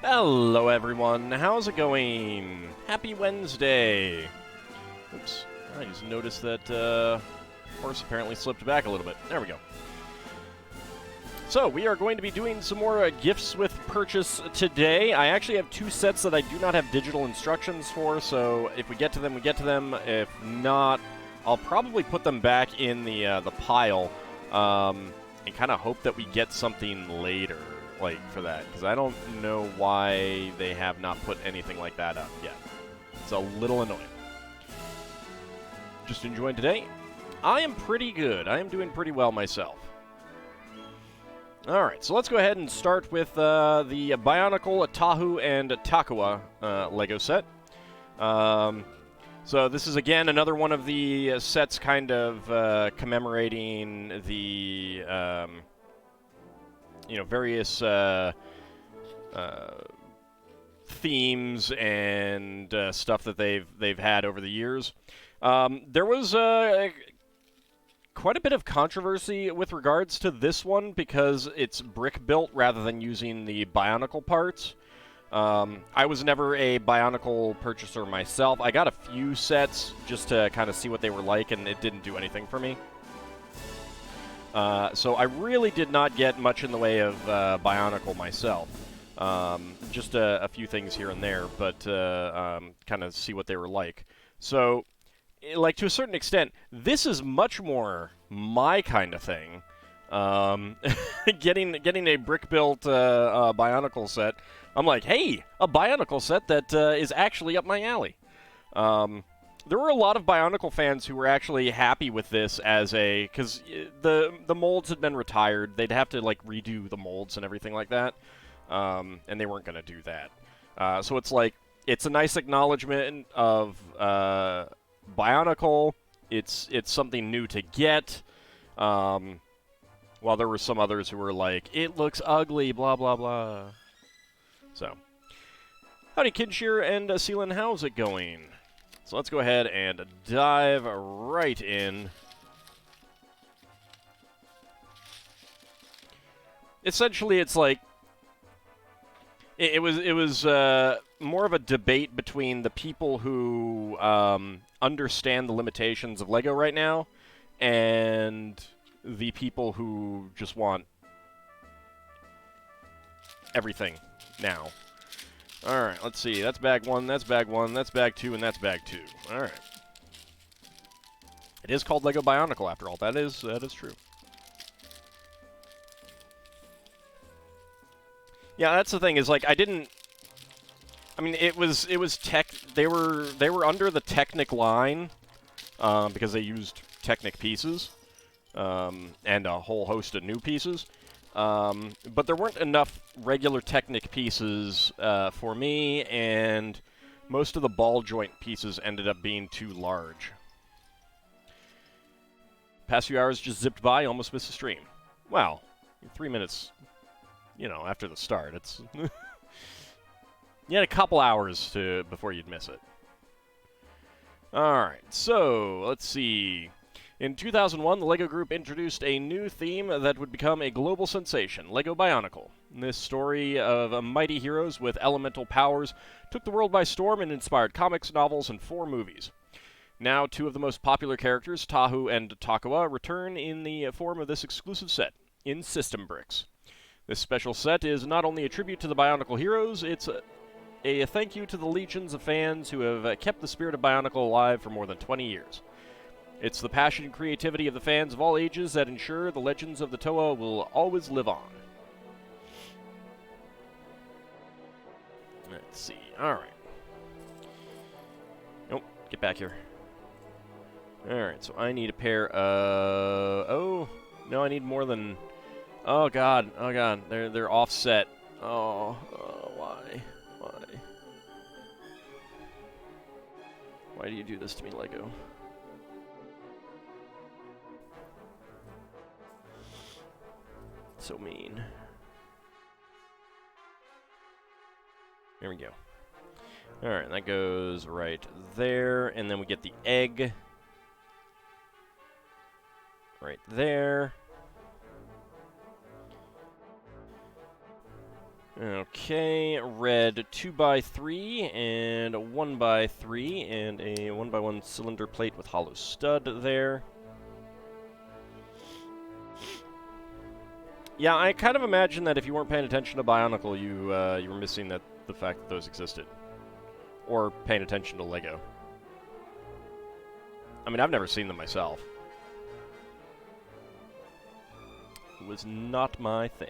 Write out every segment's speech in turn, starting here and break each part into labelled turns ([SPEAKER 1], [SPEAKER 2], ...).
[SPEAKER 1] Hello everyone, how's it going? Happy Wednesday! Oops, I just noticed that horse apparently slipped back a little bit. There we go. So, we are going to be doing some more gifts with purchase today. I actually have two sets that I do not have digital instructions for, so if we get to them, we get to them. If not, I'll probably put them back in the pile and kind of hope that we get something later. Like, for that, because I don't know why they have not put anything like that up yet. It's a little annoying. Just enjoying today. I am pretty good. I am doing pretty well myself. Alright, so let's go ahead and start with the Bionicle, Tahu, and Takua Lego set. So this is, again, another one of the sets kind of commemorating the... various themes and stuff that they've had over the years. There was quite a bit of controversy with regards to this one because it's brick built rather than using the Bionicle parts. I was never a Bionicle purchaser myself. I got a few sets just to kind of see what they were like, and it didn't do anything for me. So I really did not get much in the way of Bionicle myself. Just a few things here and there, but kind of see what they were like. So, like, to a certain extent, this is much more my kind of thing. Getting a brick-built Bionicle set, I'm like, hey, a Bionicle set that is actually up my alley. There were a lot of Bionicle fans who were actually happy with this as because the molds had been retired. They'd have to, like, redo the molds and everything like that, and they weren't going to do that. So it's like, it's a nice acknowledgement of Bionicle. It's something new to get, while there were some others who were like, it looks ugly, blah, blah, blah. So, howdy, Kinshir and Seelan, how's it going? So let's go ahead and dive right in. Essentially, it's like it was more of a debate between the people who understand the limitations of LEGO right now and the people who just want everything now. Alright, let's see. That's bag one, that's bag one, that's bag two, and that's bag two. Alright. It is called LEGO Bionicle, after all. That is true. Yeah, that's the thing, is, like, I mean, it was tech... They were under the Technic line, because they used Technic pieces, and a whole host of new pieces. But there weren't enough regular Technic pieces for me, and most of the ball joint pieces ended up being too large. Past few hours just zipped by, almost missed the stream. Wow, 3 minutes, after the start. It's you had a couple hours before you'd miss it. Alright, so, let's see. In 2001, the LEGO Group introduced a new theme that would become a global sensation, LEGO Bionicle. This story of mighty heroes with elemental powers took the world by storm and inspired comics, novels, and 4 movies. Now, 2 of the most popular characters, Tahu and Takua, return in the form of this exclusive set, in System Bricks. This special set is not only a tribute to the Bionicle heroes, it's a thank you to the legions of fans who have kept the spirit of Bionicle alive for more than 20 years. It's the passion and creativity of the fans of all ages that ensure the legends of the Toa will always live on. Let's see. Alright. Nope. Get back here. Alright, so I need a pair of... Oh, no, I need more than... Oh, God. Oh, God. They're offset. Oh, why? Why? Why do you do this to me, LEGO? So mean. There we go. Alright, that goes right there, and then we get the egg right there. Okay, red 2x3 and a 1x3 and a 1x1 cylinder plate with hollow stud there. Yeah, I kind of imagine that if you weren't paying attention to Bionicle, you were missing the fact that those existed. Or paying attention to LEGO. I mean, I've never seen them myself. It was not my thing.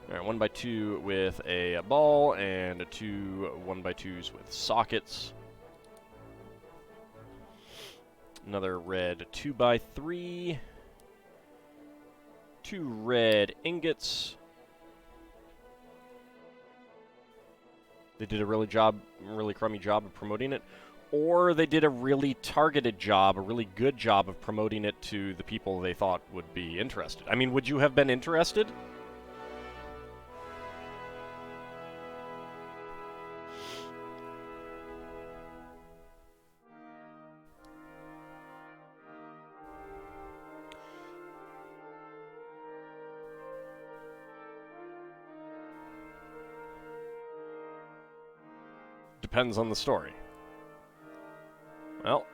[SPEAKER 1] Alright, 1x2 with a ball, and two 1x2s with sockets. Another red 2x3. Two red ingots. They did a really crummy job of promoting it. Or they did a really targeted job, a really good job of promoting it to the people they thought would be interested. I mean, would you have been interested? Depends on the story. Well,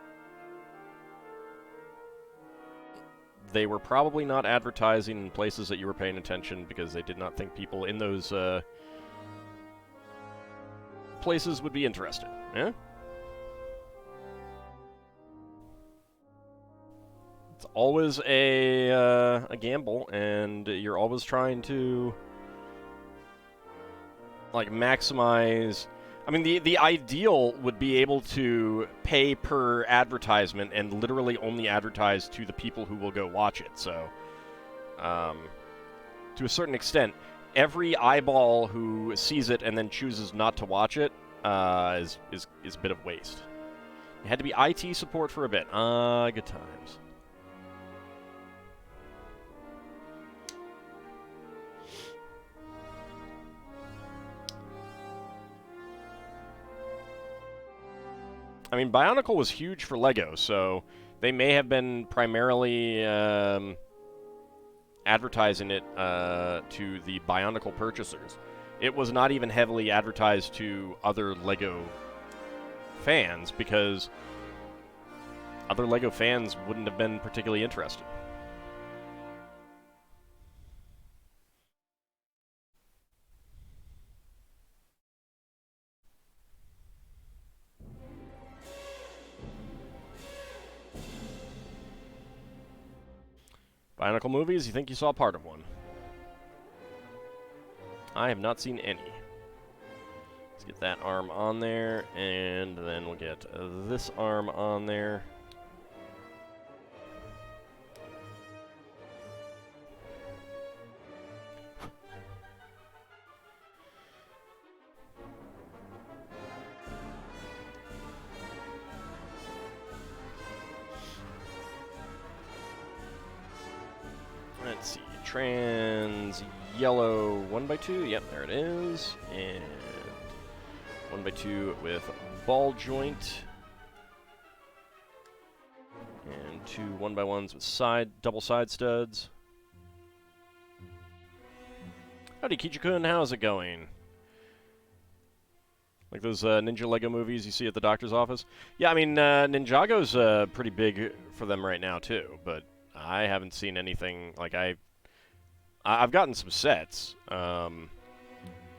[SPEAKER 1] they were probably not advertising in places that you were paying attention because they did not think people in those places would be interested. Yeah? It's always a gamble, and you're always trying to like maximize. I mean, the ideal would be able to pay per advertisement and literally only advertise to the people who will go watch it. So, to a certain extent, every eyeball who sees it and then chooses not to watch it is a bit of waste. It had to be IT support for a bit. Good times. I mean, Bionicle was huge for LEGO, so they may have been primarily advertising it to the Bionicle purchasers. It was not even heavily advertised to other LEGO fans because other LEGO fans wouldn't have been particularly interested. Bionicle movies, you think you saw part of one? I have not seen any. Let's get that arm on there, and then we'll get this arm on there. Let's see, trans yellow 1x2, yep, there it is, and 1x2 with ball joint, and two 1x1s with double side studs. Howdy, Kijikun, how's it going? Like those Ninja Lego movies you see at the doctor's office? Yeah, I mean, Ninjago's pretty big for them right now, too, but I haven't seen anything, like, I've gotten some sets, and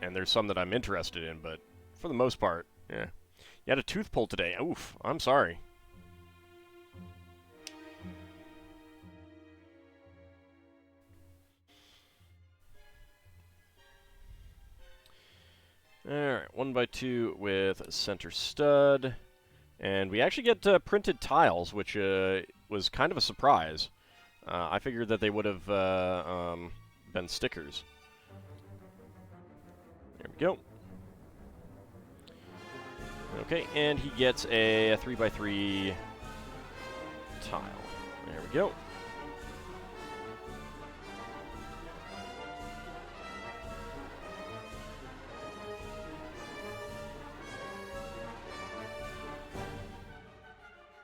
[SPEAKER 1] there's some that I'm interested in, but for the most part, yeah. You had a tooth pull today. Oof, I'm sorry. Alright, 1x2 with center stud. And we actually get printed tiles, which was kind of a surprise. I figured that they would have been stickers. There we go. Okay, and he gets a 3x3 tile. There we go.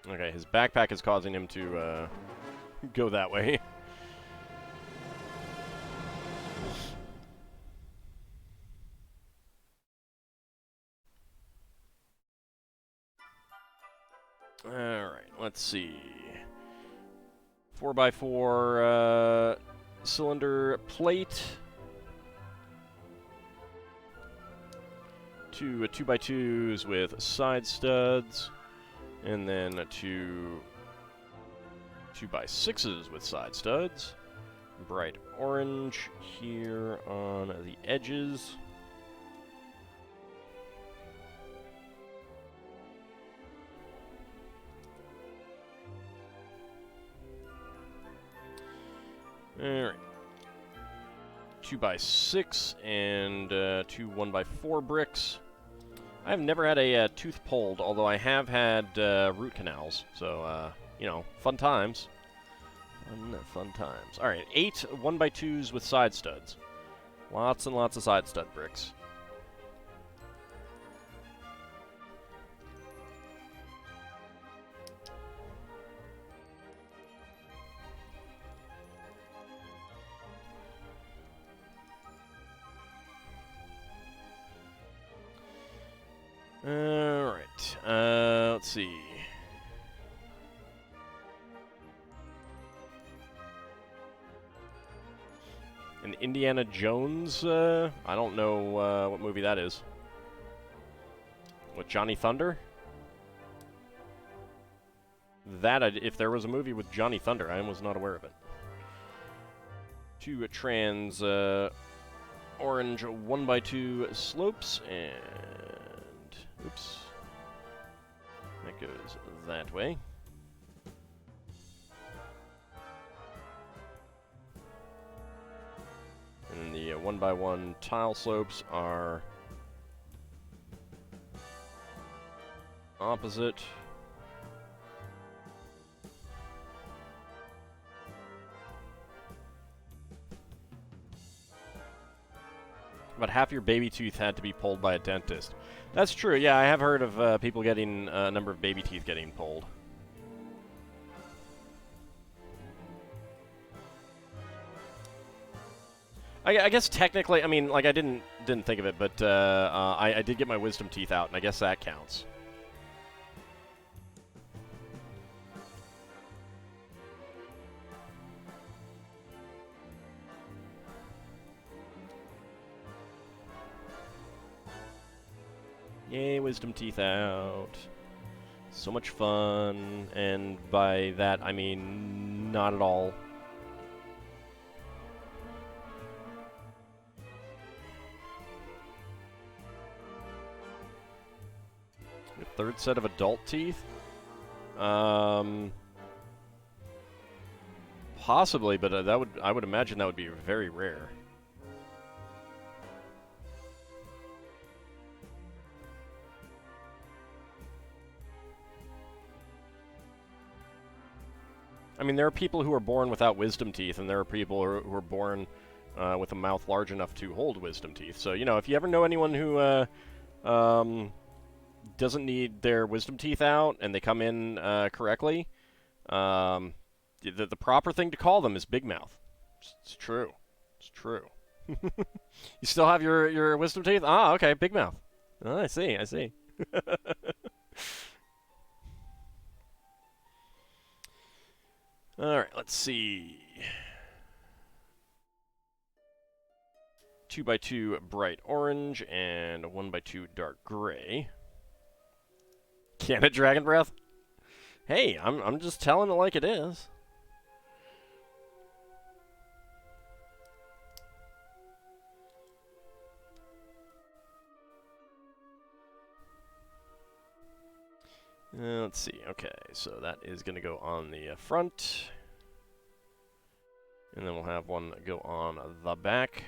[SPEAKER 1] Okay, his backpack is causing him to go that way. let's see. 4x4 cylinder plate. 2 2x2s with side studs. And then 2 2x6s with side studs. Bright orange here on the edges. Alright. 2x6 and 2 1x4 bricks. I've never had a tooth pulled, although I have had root canals. So, you know, fun times. Fun times. Alright, 8 1x2s with side studs. Lots and lots of side stud bricks. Alright, let's see. An Indiana Jones, I don't know what movie that is. With Johnny Thunder? That, if there was a movie with Johnny Thunder, I was not aware of it. 2 trans orange 1x2 slopes, and oops, that goes that way. And the 1x1 tile slopes are opposite. About half your baby tooth had to be pulled by a dentist. That's true, yeah, I have heard of people getting a number of baby teeth getting pulled. I guess technically, I mean, like, I didn't think of it, but I did get my wisdom teeth out, and I guess that counts. Yay, wisdom teeth out. So much fun, and by that, I mean not at all. A third set of adult teeth? Possibly, but I would imagine that would be very rare. I mean, there are people who are born without wisdom teeth, and there are people who are born with a mouth large enough to hold wisdom teeth. So, you know, if you ever know anyone who doesn't need their wisdom teeth out, and they come in correctly, the proper thing to call them is big mouth. It's true. It's true. You still have your wisdom teeth? Ah, okay, big mouth. Oh, I see, I see. Alright, let's see. 2x2 bright orange and 1x2 dark gray. Can it dragon breath? Hey, I'm just telling it like it is. Let's see. Okay, so that is going to go on the front. And then we'll have one go on the back.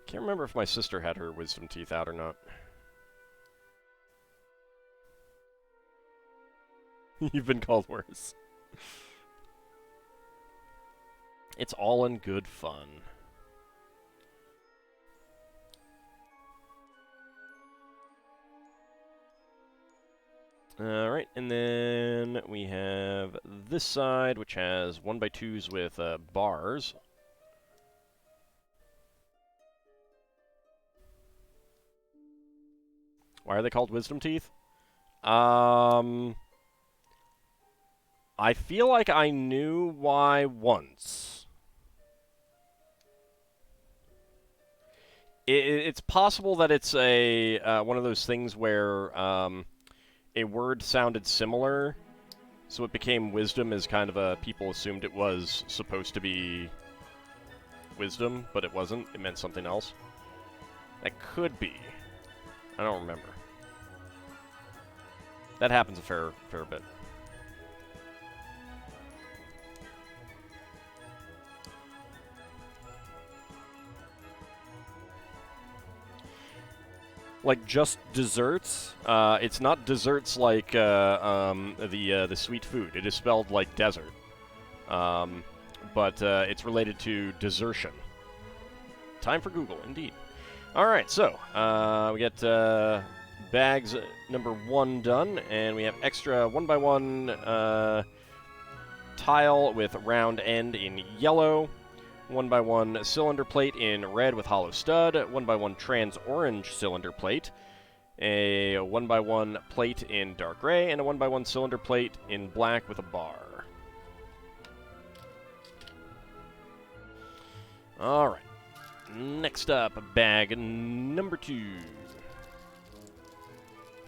[SPEAKER 1] Can't remember if my sister had her wisdom teeth out or not. You've been called worse. It's all in good fun. Alright, and then we have this side, which has 1x2s with bars. Why are they called wisdom teeth? I feel like I knew why once. It's possible that it's a one of those things where a word sounded similar, so it became wisdom as kind of a... people assumed it was supposed to be wisdom, but it wasn't. It meant something else. That could be. I don't remember. That happens a fair bit. Like just desserts. It's not desserts like the sweet food. It is spelled like desert, but it's related to desertion. Time for Google, indeed. All right, so we get bags number 1 done, and we have extra 1x1 tile with round end in yellow. 1x1 cylinder plate in red with hollow stud, 1x1 trans orange cylinder plate, a 1x1 plate in dark gray, and a 1x1 cylinder plate in black with a bar. Alright, next up, bag number 2.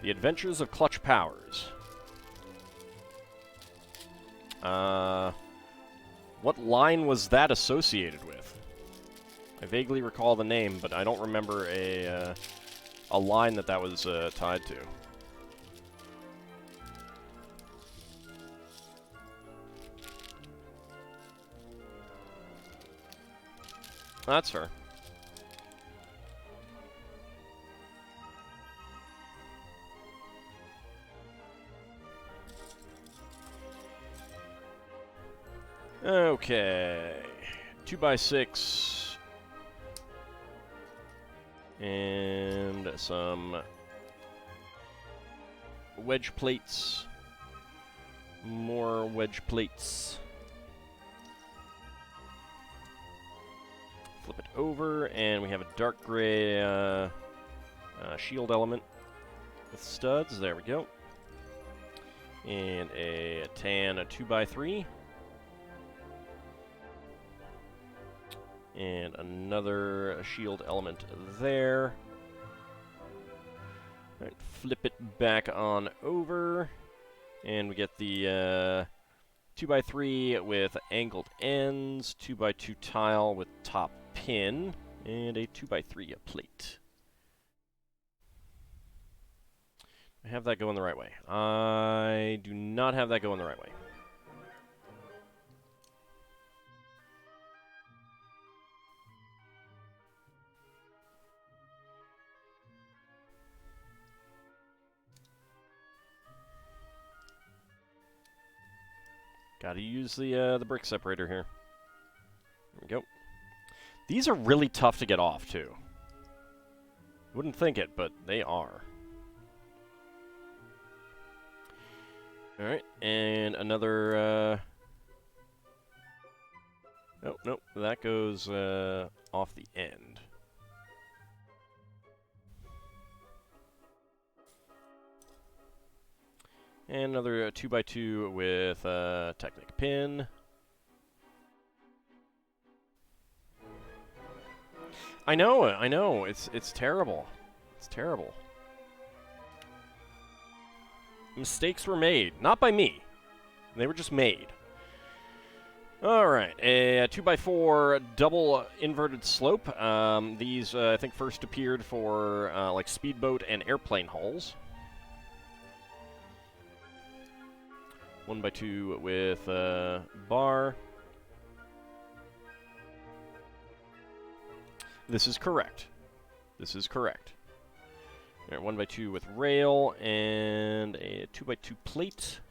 [SPEAKER 1] The Adventures of Clutch Powers. What line was that associated with? I vaguely recall the name, but I don't remember a line that was tied to. That's fair. Okay, 2x6, and some wedge plates, more wedge plates. Flip it over, and we have a dark gray shield element with studs. There we go. And a tan 2x3. And another shield element there. Alright, flip it back on over. And we get the 2x3 with angled ends, 2x2 tile with top pin, and a 2x3 plate. I have that going the right way. I do not have that going the right way. Gotta use the brick separator here. There we go. These are really tough to get off, too. Wouldn't think it, but they are. Alright, and another... Oh, nope, that goes off the end. And another 2x2 with Technic pin. I know, it's terrible. It's terrible. Mistakes were made. Not by me. They were just made. Alright, a 2x4 double inverted slope. These, I think, first appeared for, like, speedboat and airplane hulls. 1x2 with bar. This is correct. This is correct. All right, 1x2 with rail and a 2x2 plate.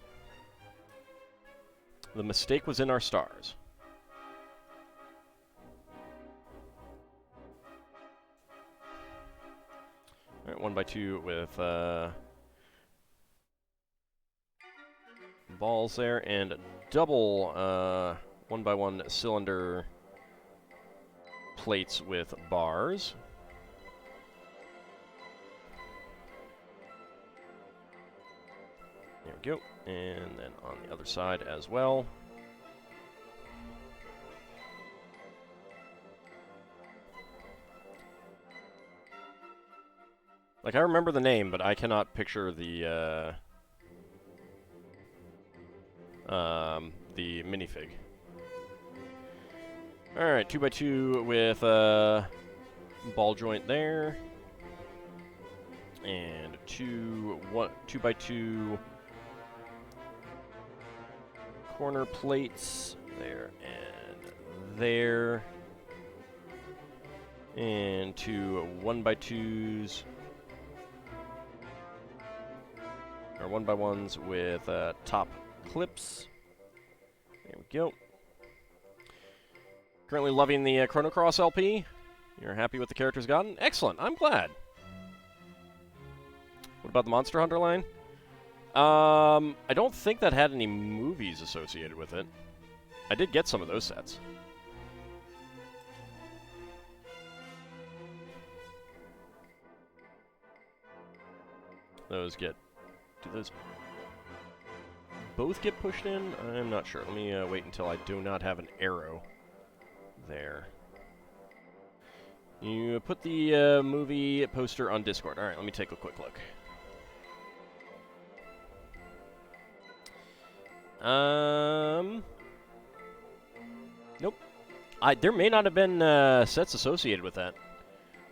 [SPEAKER 1] The mistake was in our stars. All right, 1x2 with balls there, and double 1x1 cylinder plates with bars. There we go. And then on the other side as well. Like, I remember the name, but I cannot picture the minifig. Alright, 2x2 with ball joint there. And 2x2 corner plates there and there. And 2 1x2s. Or 1x1s with top clips. There we go. Currently loving the Chrono Cross LP. You're happy with the characters gotten? Excellent. I'm glad. What about the Monster Hunter line? I don't think that had any movies associated with it. I did get some of those sets. Those get... Do those both get pushed in? I'm not sure. Let me wait until I do not have an arrow there. You put the movie poster on Discord. Alright, let me take a quick look. Nope. There may not have been sets associated with that,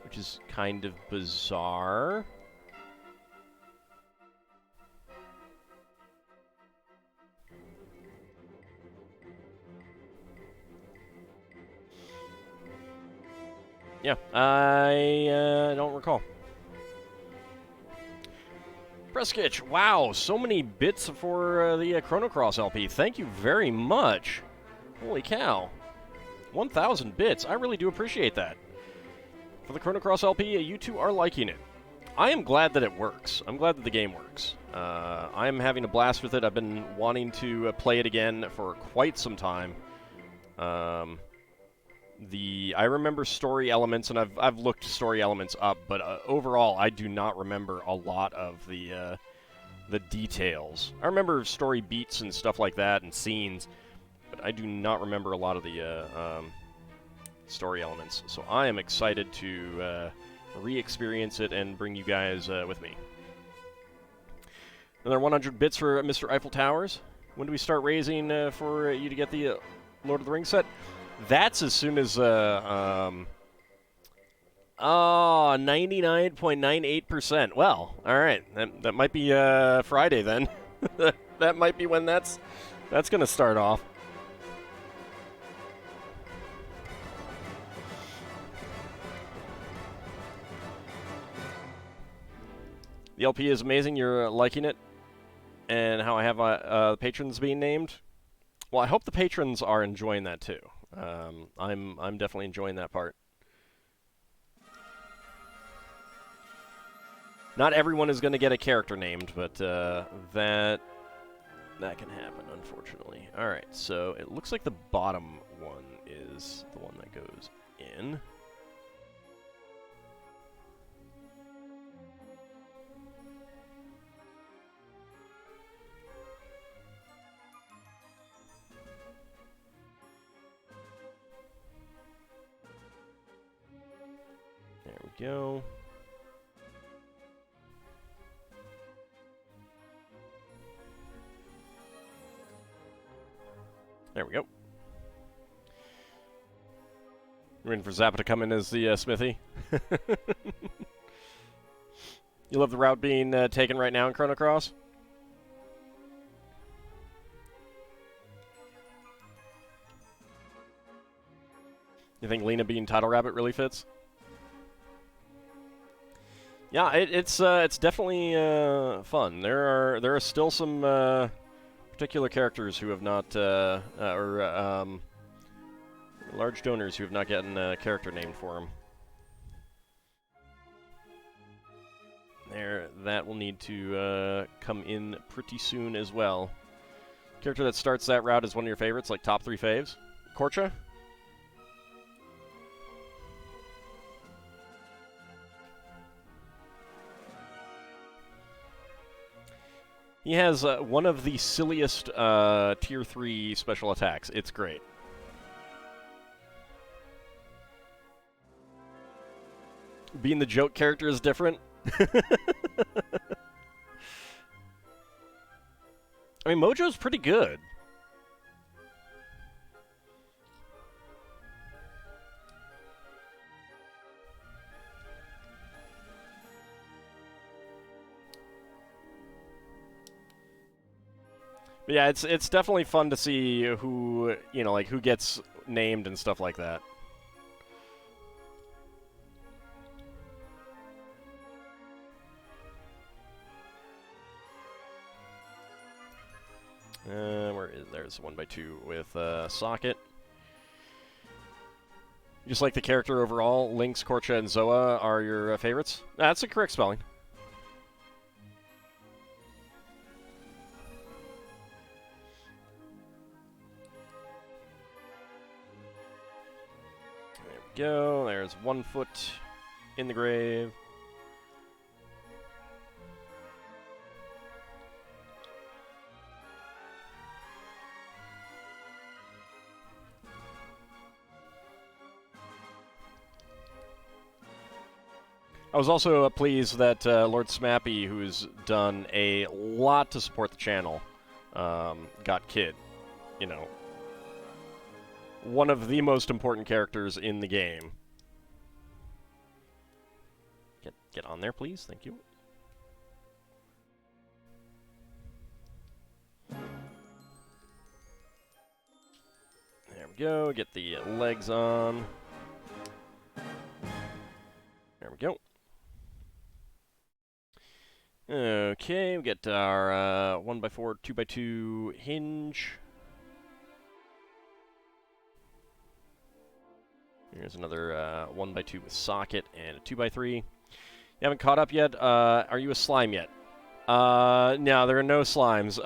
[SPEAKER 1] which is kind of bizarre. Yeah, I don't recall. Preskitch, wow, so many bits for the Chrono Cross LP. Thank you very much. Holy cow. 1,000 bits. I really do appreciate that. For the Chrono Cross LP, you two are liking it. I am glad that it works. I'm glad that the game works. I am having a blast with it. I've been wanting to play it again for quite some time. I remember story elements, and I've looked story elements up, but overall, I do not remember a lot of the details. I remember story beats and stuff like that, and scenes, but I do not remember a lot of the story elements. So I am excited to re-experience it and bring you guys with me. Another 100 bits for Mr. Eiffel Towers. When do we start raising for you to get the Lord of the Rings set? That's as soon as 99.98%. Well, all right. That might be Friday then. That might be when that's going to start off. The LP is amazing. You're liking it, and how I have patrons being named. Well, I hope the patrons are enjoying that too. I'm definitely enjoying that part. Not everyone is going to get a character named, but that can happen, unfortunately. All right, so it looks like the bottom one is the one that goes in. There we go. There we go. We're waiting for Zappa to come in as the Smithy. You love the route being taken right now in Chrono Cross? You think Lena being Title Rabbit really fits? Yeah, it's definitely fun. There are still some particular characters who have not large donors who have not gotten a character named for them. That will need to come in pretty soon as well. Character that starts that route is one of your favorites, like top 3 faves. Korcha? He has one of the silliest Tier 3 special attacks. It's great. Being the joke character is different. I mean, Mojo's pretty good. But yeah, it's definitely fun to see who, you know, like, who gets named and stuff like that. Where is there's 1x2 with Socket. Just like the character overall, Lynx, Korcha, and Zoa are your favorites? That's the correct spelling. There we go. There's 1 foot in the grave. I was also pleased that Lord Smappy, who's done a lot to support the channel, got Kid. You know, one of the most important characters in the game. Get on there, please. Thank you. There we go. Get the legs on. There we go. Okay, we get our 1x4, 2x2 hinge. Here's another 1x2 with socket and a 2x3. You haven't caught up yet? Are you a slime yet? No, there are no slimes.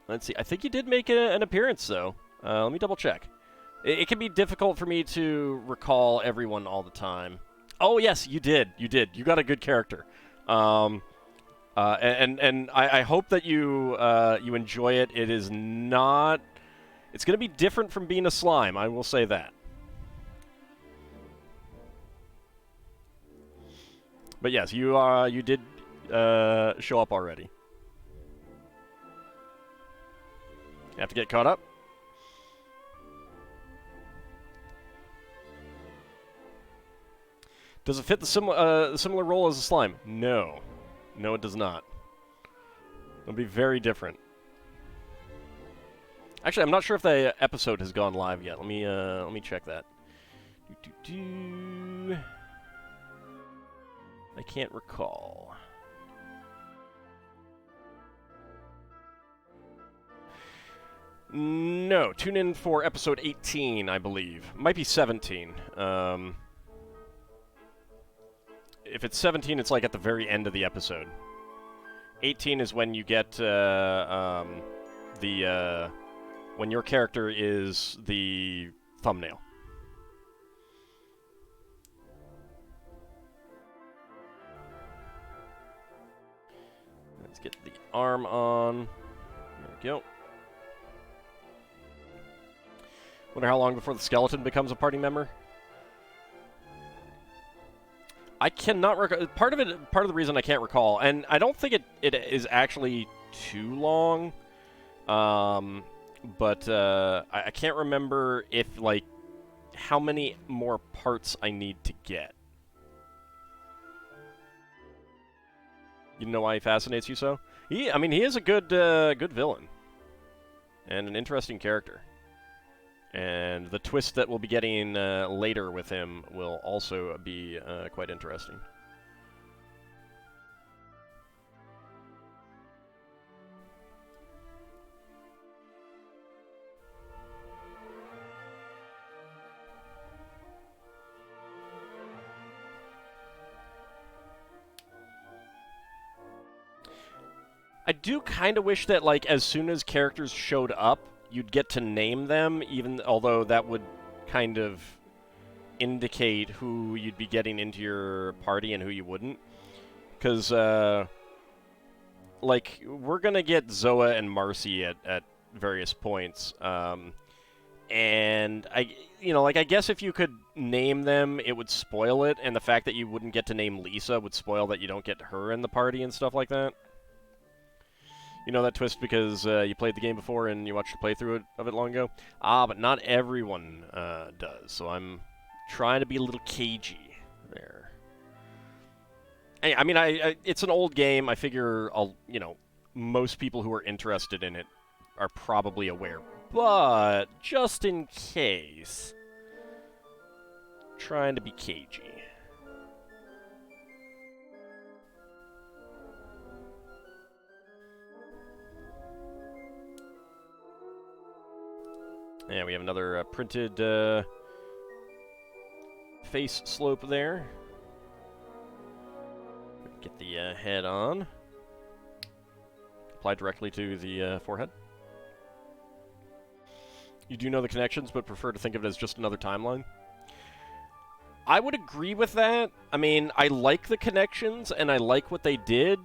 [SPEAKER 1] Let's see. I think you did make an appearance, though. Let me double check. It can be difficult for me to recall everyone all the time. Oh, yes, you did. You did. You got a good character. And I hope that you you enjoy it. It is not... It's going to be different from being a slime, I will say that. But yes, you did show up already. You have to get caught up. Does it fit the similar role as a slime? No. No, it does not. It'll be very different. Actually, I'm not sure if the episode has gone live yet. Let me check that. I can't recall. No, tune in for episode 18, I believe. Might be 17. If it's 17, it's like at the very end of the episode. 18 is when you get when your character is the thumbnail. Let's get the arm on. There we go. Wonder how long before the skeleton becomes a party member? I cannot recall. Part of the reason I can't recall, and I don't think it is actually too long, but I can't remember if, like, how many more parts I need to get. You know why he fascinates you so? I mean, he is a good villain, and an interesting character. And the twist that we'll be getting later with him will also be quite interesting. I do kind of wish that, like, as soon as characters showed up, you'd get to name them, even although that would kind of indicate who you'd be getting into your party and who you wouldn't. Because like, we're gonna get Zoa and Marcy at various points, and I guess if you could name them, it would spoil it, and the fact that you wouldn't get to name Lisa would spoil that you don't get her in the party and stuff like that. You know that twist because you played the game before and you watched a playthrough of it long ago? Ah, but not everyone does, so I'm trying to be a little cagey there. I mean, it's an old game. I figure, most people who are interested in it are probably aware. But, just in case, trying to be cagey. Yeah, we have another printed face slope there. Get the head on. Apply directly to the forehead. You do know the connections, but prefer to think of it as just another timeline? I would agree with that. I mean, I like the connections, and I like what they did.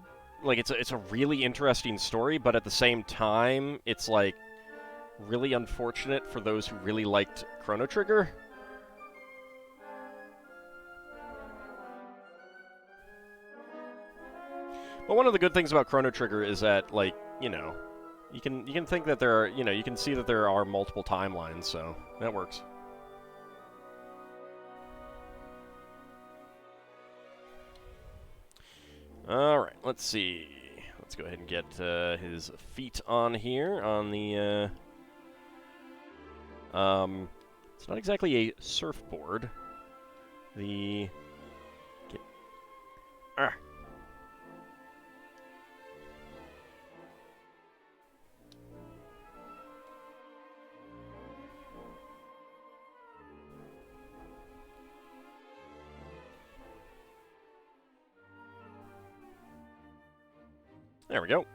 [SPEAKER 1] Like, it's a really interesting story, but at the same time, it's, like, really unfortunate for those who really liked Chrono Trigger. But one of the good things about Chrono Trigger is that, like, you can think that there are, you can see that there are multiple timelines, so that works. Alright, let's see. Let's go ahead and get his feet on here, on the, it's not exactly a surfboard. The... There we go.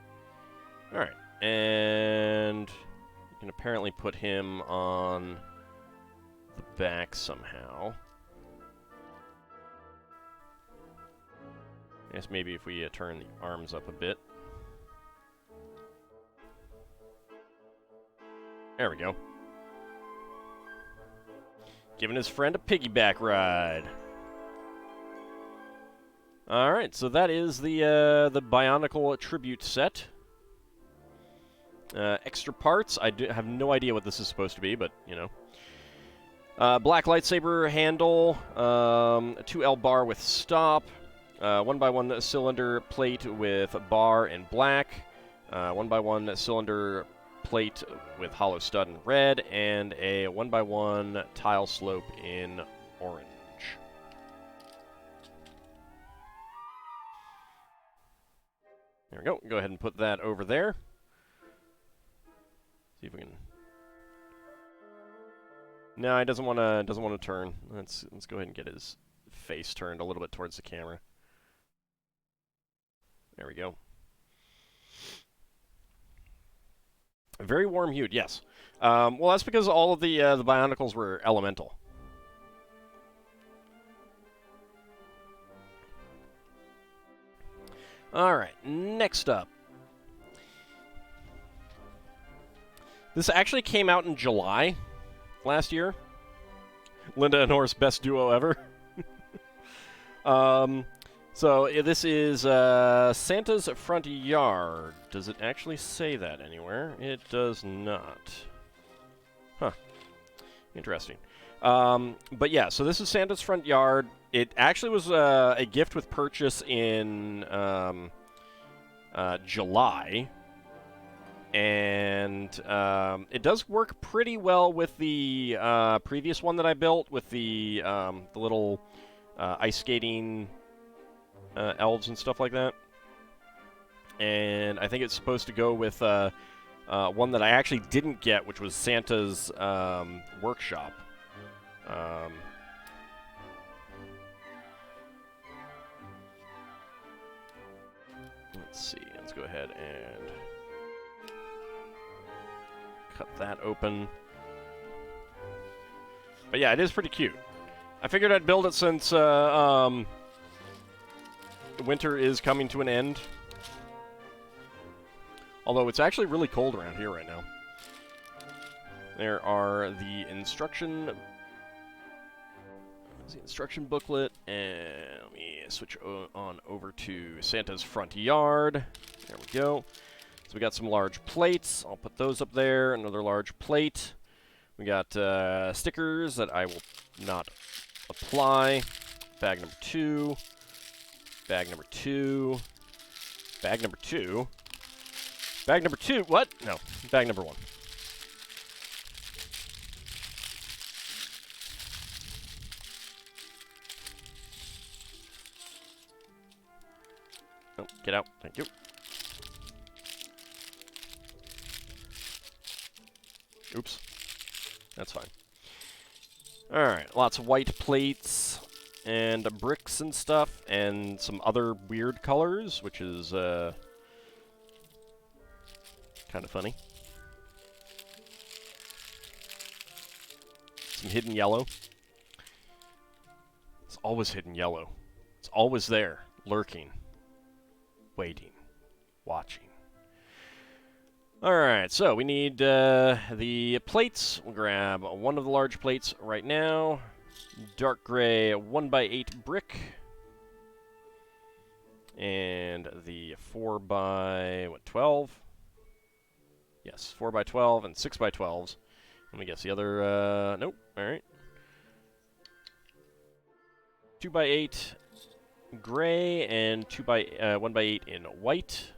[SPEAKER 1] Alright, and you can apparently put him on the back somehow. I guess maybe if we turn the arms up a bit. There we go. Giving his friend a piggyback ride. Alright, so that is the Bionicle tribute set. Extra parts. I have no idea what this is supposed to be, but, black lightsaber handle, 2L bar with stop, 1x1 cylinder plate with bar in black, 1x1 cylinder plate with hollow stud in red, and a 1x1 tile slope in orange. There we go. Go ahead and put that over there. See if we can. No, he doesn't want to turn. Let's go ahead and get his face turned a little bit towards the camera. There we go. Very warm hued, yes. Well, that's because all of the Bionicles were elemental. Alright, next up. This actually came out in July last year. Linda and Horace, best duo ever. So this is Santa's Front Yard. Does it actually say that anywhere? It does not. Huh. Interesting. But yeah, so this is Santa's Front Yard. It actually was a gift with purchase in July. And it does work pretty well with the previous one that I built, with the little ice skating elves and stuff like that. And I think it's supposed to go with one that I actually didn't get, which was Santa's workshop. Let's see. Let's go ahead and cut that open. But yeah, it is pretty cute. I figured I'd build it since winter is coming to an end. Although it's actually really cold around here right now. There are the instruction booklet, and let me switch on over to Santa's front yard. There we go. So we got some large plates. I'll put those up there. Another large plate. We got stickers that I will not apply. Bag number 2. Bag number 2. Bag number 2. Bag number 2. What? No. Bag number 1. Oh, get out. Thank you. Oops. That's fine. Alright, lots of white plates and bricks and stuff, and some other weird colors, which is kind of funny. Some hidden yellow. It's always hidden yellow. It's always there, lurking, waiting, watching. Alright, so we need the plates. We'll grab one of the large plates right now. Dark gray 1x8 brick. And the 4x12? Yes, 4x12 and 6x12s. Let me guess the other, nope, alright. 2x8 gray and 1x8 in white.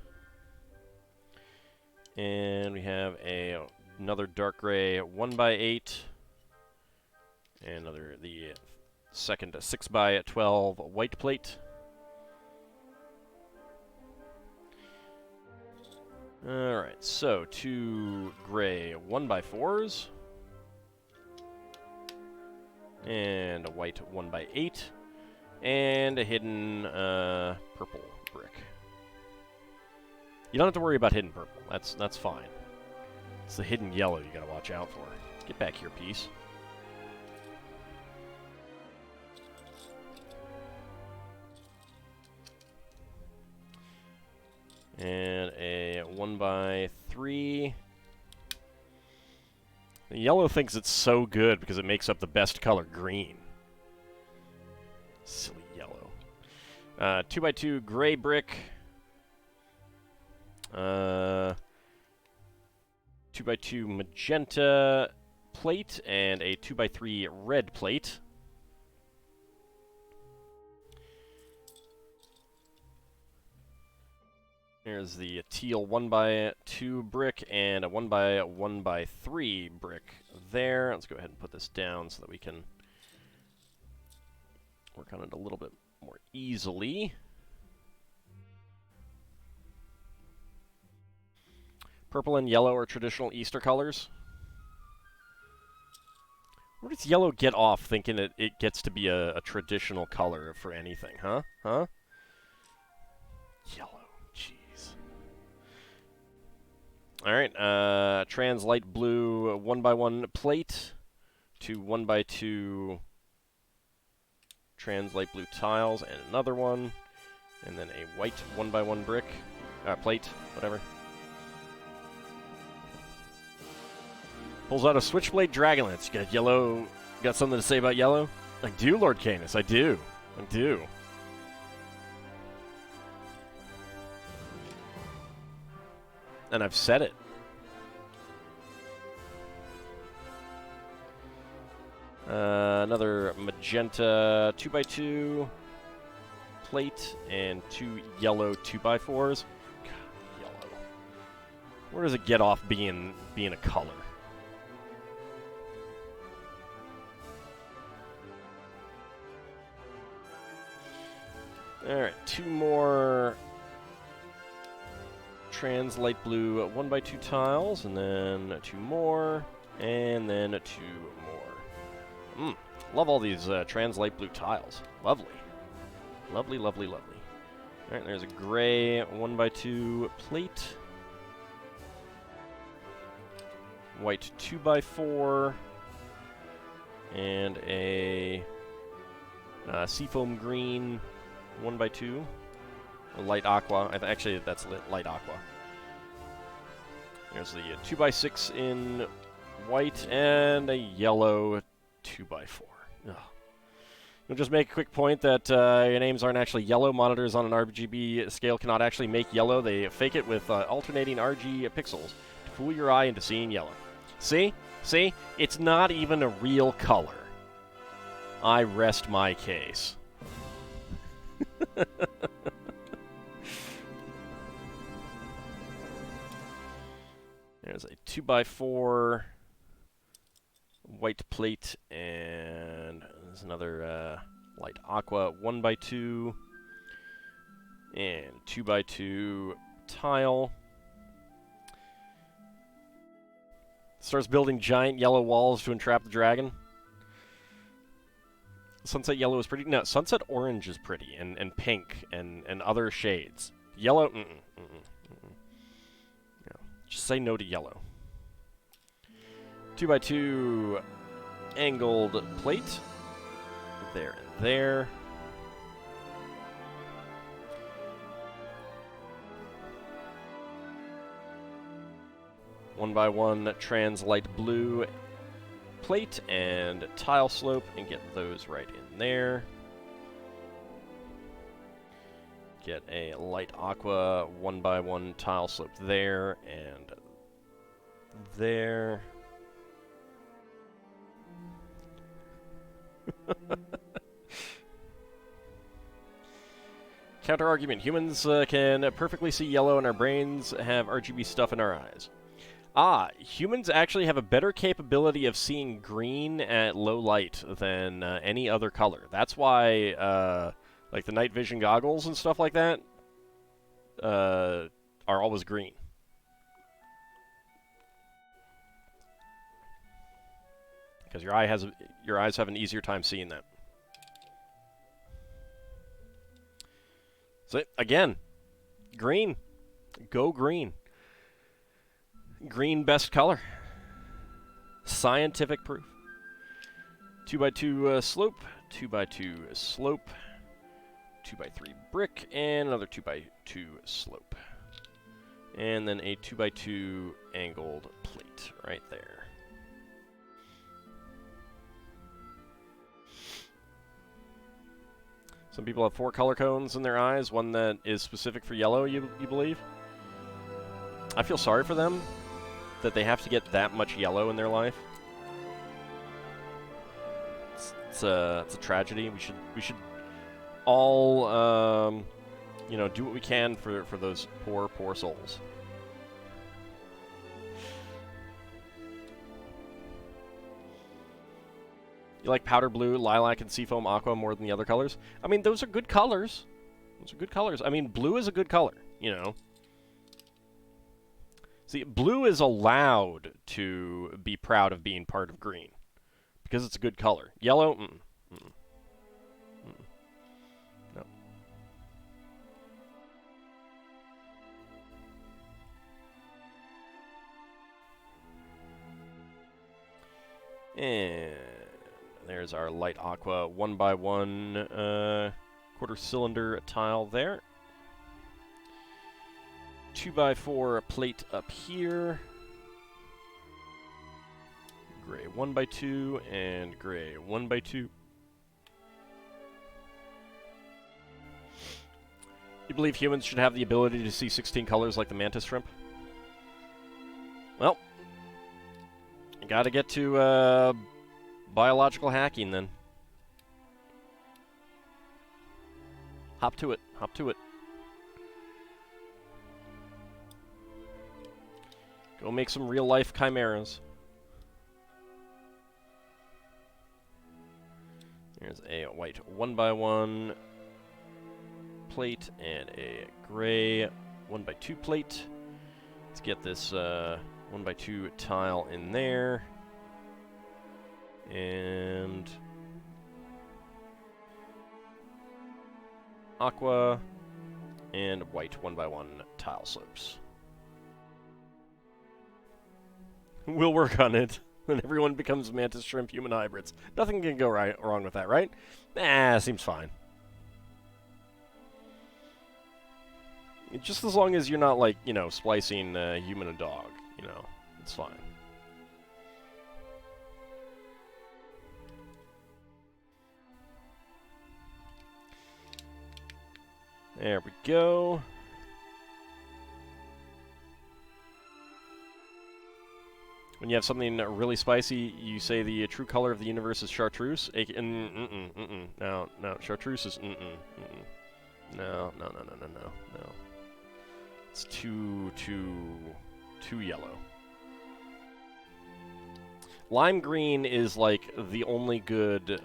[SPEAKER 1] And we have another dark gray 1x8, and the second 6x12 white plate. Alright, so 2 gray 1x4s, and a white 1x8, and a hidden purple brick. You don't have to worry about hidden purple. That's fine. It's the hidden yellow you gotta watch out for. Get back here, piece. And a 1x3. The yellow thinks it's so good because it makes up the best color, green. Silly yellow. 2x2 gray brick. 2x2 magenta plate and a 2x3 red plate. There's the teal 1x2 brick and a 1x1x3 brick there. Let's go ahead and put this down so that we can work on it a little bit more easily. Purple and yellow are traditional Easter colors. Where does yellow get off thinking it gets to be a traditional color for anything, huh? Huh? Yellow, jeez. Alright, trans light blue 1x1 plate, 2 1x2 trans light blue tiles, and another one, and then a white 1x1 brick, plate, whatever. Pulls out a Switchblade Dragonlance. You got yellow. Got something to say about yellow? I do, Lord Canis. I do. I do. And I've said it. Another magenta 2x2 plate and 2 yellow 2x4s. God, yellow. Where does it get off being a color? Alright, 2 more trans light blue 1x2 tiles, and then 2 more, and then 2 more. Love all these trans light blue tiles. Lovely. Lovely, lovely, lovely. Alright, there's a gray 1x2 plate. White 2x4. And a seafoam green 1x2, or light aqua. Actually, that's light aqua. There's the 2x6 in white and a yellow 2x4. Ugh. You'll just make a quick point that your names aren't actually yellow. Monitors on an RGB scale cannot actually make yellow. They fake it with alternating RG pixels to fool your eye into seeing yellow. See? See? It's not even a real color. I rest my case. There's a 2x4 white plate, and there's another light aqua 1x2 and 2x2 tile. Starts building giant yellow walls to entrap the dragon. Sunset yellow is pretty. No, sunset orange is pretty, and pink, and other shades. Yellow, no. Just say no to yellow. 2x2 angled plate. There and there. One by one trans light blue plate and tile slope, and get those right in there. Get a light aqua 1x1 tile slope there and there. Counter argument. Humans can perfectly see yellow, and our brains have RGB stuff in our eyes. Ah, humans actually have a better capability of seeing green at low light than any other color. That's why, like the night vision goggles and stuff like that, are always green. Because your eyes have an easier time seeing that. So again, green. Go green. Green best color. Scientific proof. 2x2 slope, 2x2 slope, 2x3 brick, and another 2x2 slope. And then a 2x2 angled plate right there. Some people have 4 color cones in their eyes, one that is specific for yellow, you believe? I feel sorry for them that they have to get that much yellow in their life. It's a tragedy. We should all you know, do what we can for those poor souls. You like powder blue, lilac, and seafoam aqua more than the other colors? I mean, those are good colors. Those are good colors. I mean, blue is a good color, you know. See, blue is allowed to be proud of being part of green because it's a good color. Yellow, no. And there's our light aqua 1x1 quarter cylinder tile there. 2x4 plate up here. Gray 1x2 and gray 1x2. You believe humans should have the ability to see 16 colors like the mantis shrimp? Well, you gotta get to biological hacking then. Hop to it. Hop to it. Go make some real-life chimeras. There's a white 1x1 plate and a gray 1x2 plate. Let's get this 1x2 tile in there. And aqua and white 1x1 tile slopes. We'll work on it when everyone becomes mantis shrimp human hybrids. Nothing can go wrong with that, right? Seems fine. Just as long as you're not, like, you know, splicing human and dog, you you know, it's fine. There we go. When you have something really spicy, you say the true color of the universe is chartreuse. No, chartreuse is No. It's too yellow. Lime green is like the only good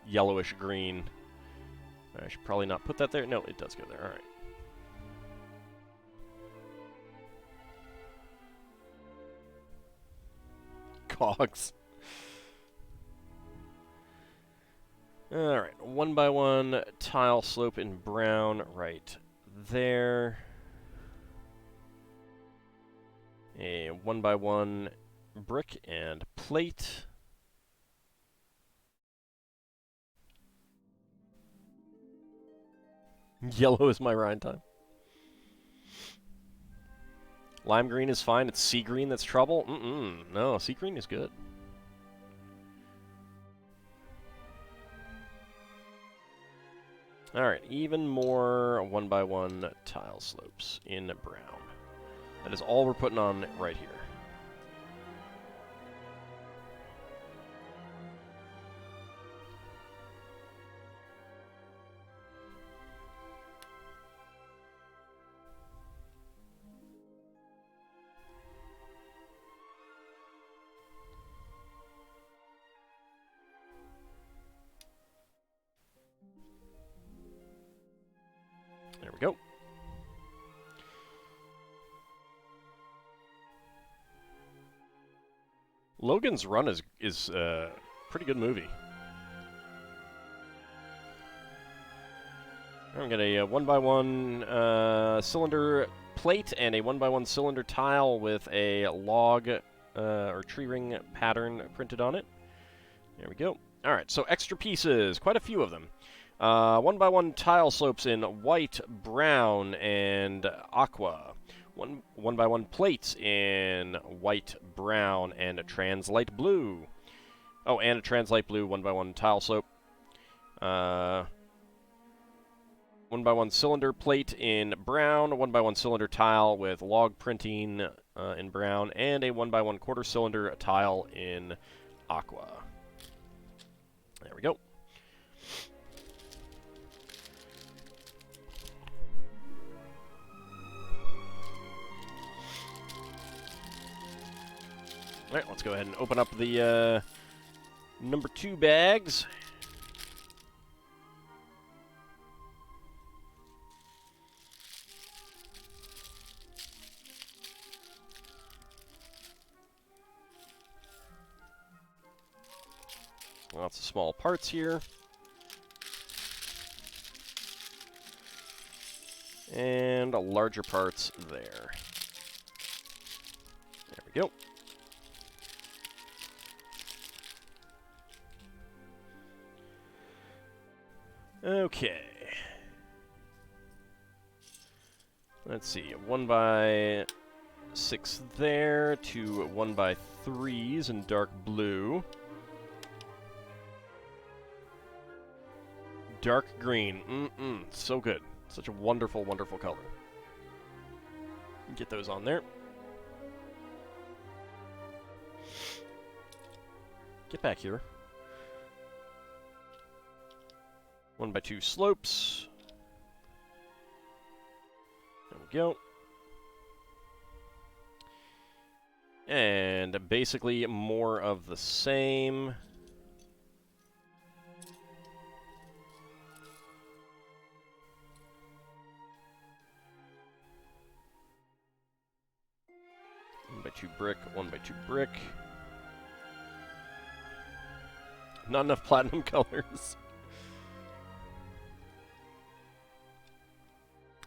[SPEAKER 1] yellowish green. I should probably not put that there. No, it does go there. All right. Cogs. Alright, 1x1 tile slope in brown right there. A 1x1 brick and plate. Yellow is my Rhine time. Lime green is fine. It's sea green that's trouble. No, sea green is good. Alright, even more 1x1 tile slopes in brown. That is all we're putting on right here. There we go. Logan's Run is a pretty good movie. I'm going to get a 1x1 cylinder plate and a 1x1 cylinder tile with a log or tree ring pattern printed on it. There we go. All right, so extra pieces, quite a few of them. 1x1 tile slopes in white, brown, and aqua. 1x1 plates in white, brown, and a translite blue. Oh, and a translite blue 1x1 tile slope. 1x1 cylinder plate in brown, 1x1 cylinder tile with log printing in brown, and a 1x1 quarter cylinder tile in aqua. There we go. All right, let's go ahead and open up the number 2 bags. Lots of small parts here. And larger parts there. There we go. Okay. Let's see, 1x6 there, 2 1x3s in dark blue. Dark green, so good. Such a wonderful, wonderful color. Get those on there. Get back here. 1x2 slopes. There we go. And basically more of the same. One by two brick, 1x2 brick. Not enough platinum colors.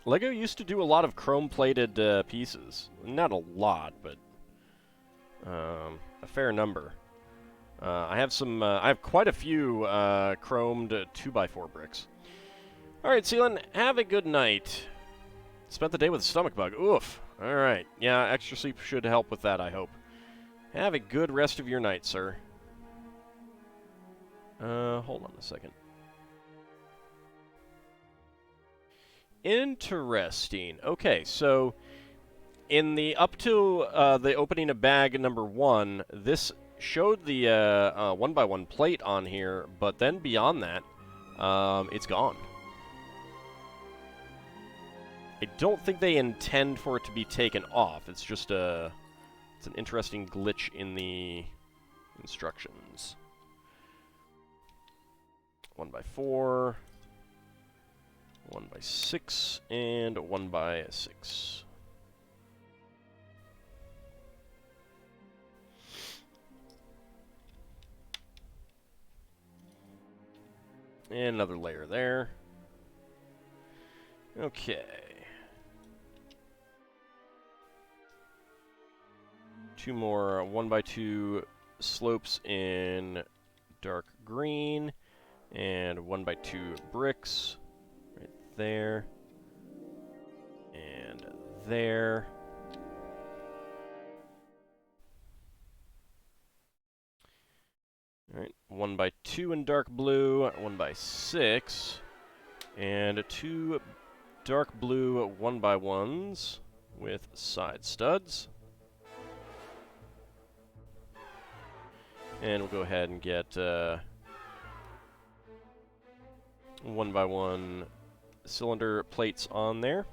[SPEAKER 1] LEGO used to do a lot of chrome-plated pieces. Not a lot, but a fair number. I have quite a few chromed 2x4 bricks. All right, Seelan, have a good night. Spent the day with a stomach bug. Oof. Alright. Yeah, extra sleep should help with that, I hope. Have a good rest of your night, sir. Hold on a second. Interesting. Okay, so in the up to the opening of bag number 1, this showed the 1x1 plate on here, but then beyond that, it's gone. I don't think they intend for it to be taken off. It's just it's an interesting glitch in the instructions. 1x4, 1x6, and 1x6. And another layer there. Okay. 2 more 1x2 slopes in dark green, and 1x2 bricks right there, and there. Alright, 1x2 in dark blue, 1x6, and 2 dark blue 1x1s with side studs. And we'll go ahead and get 1x1 cylinder plates on there.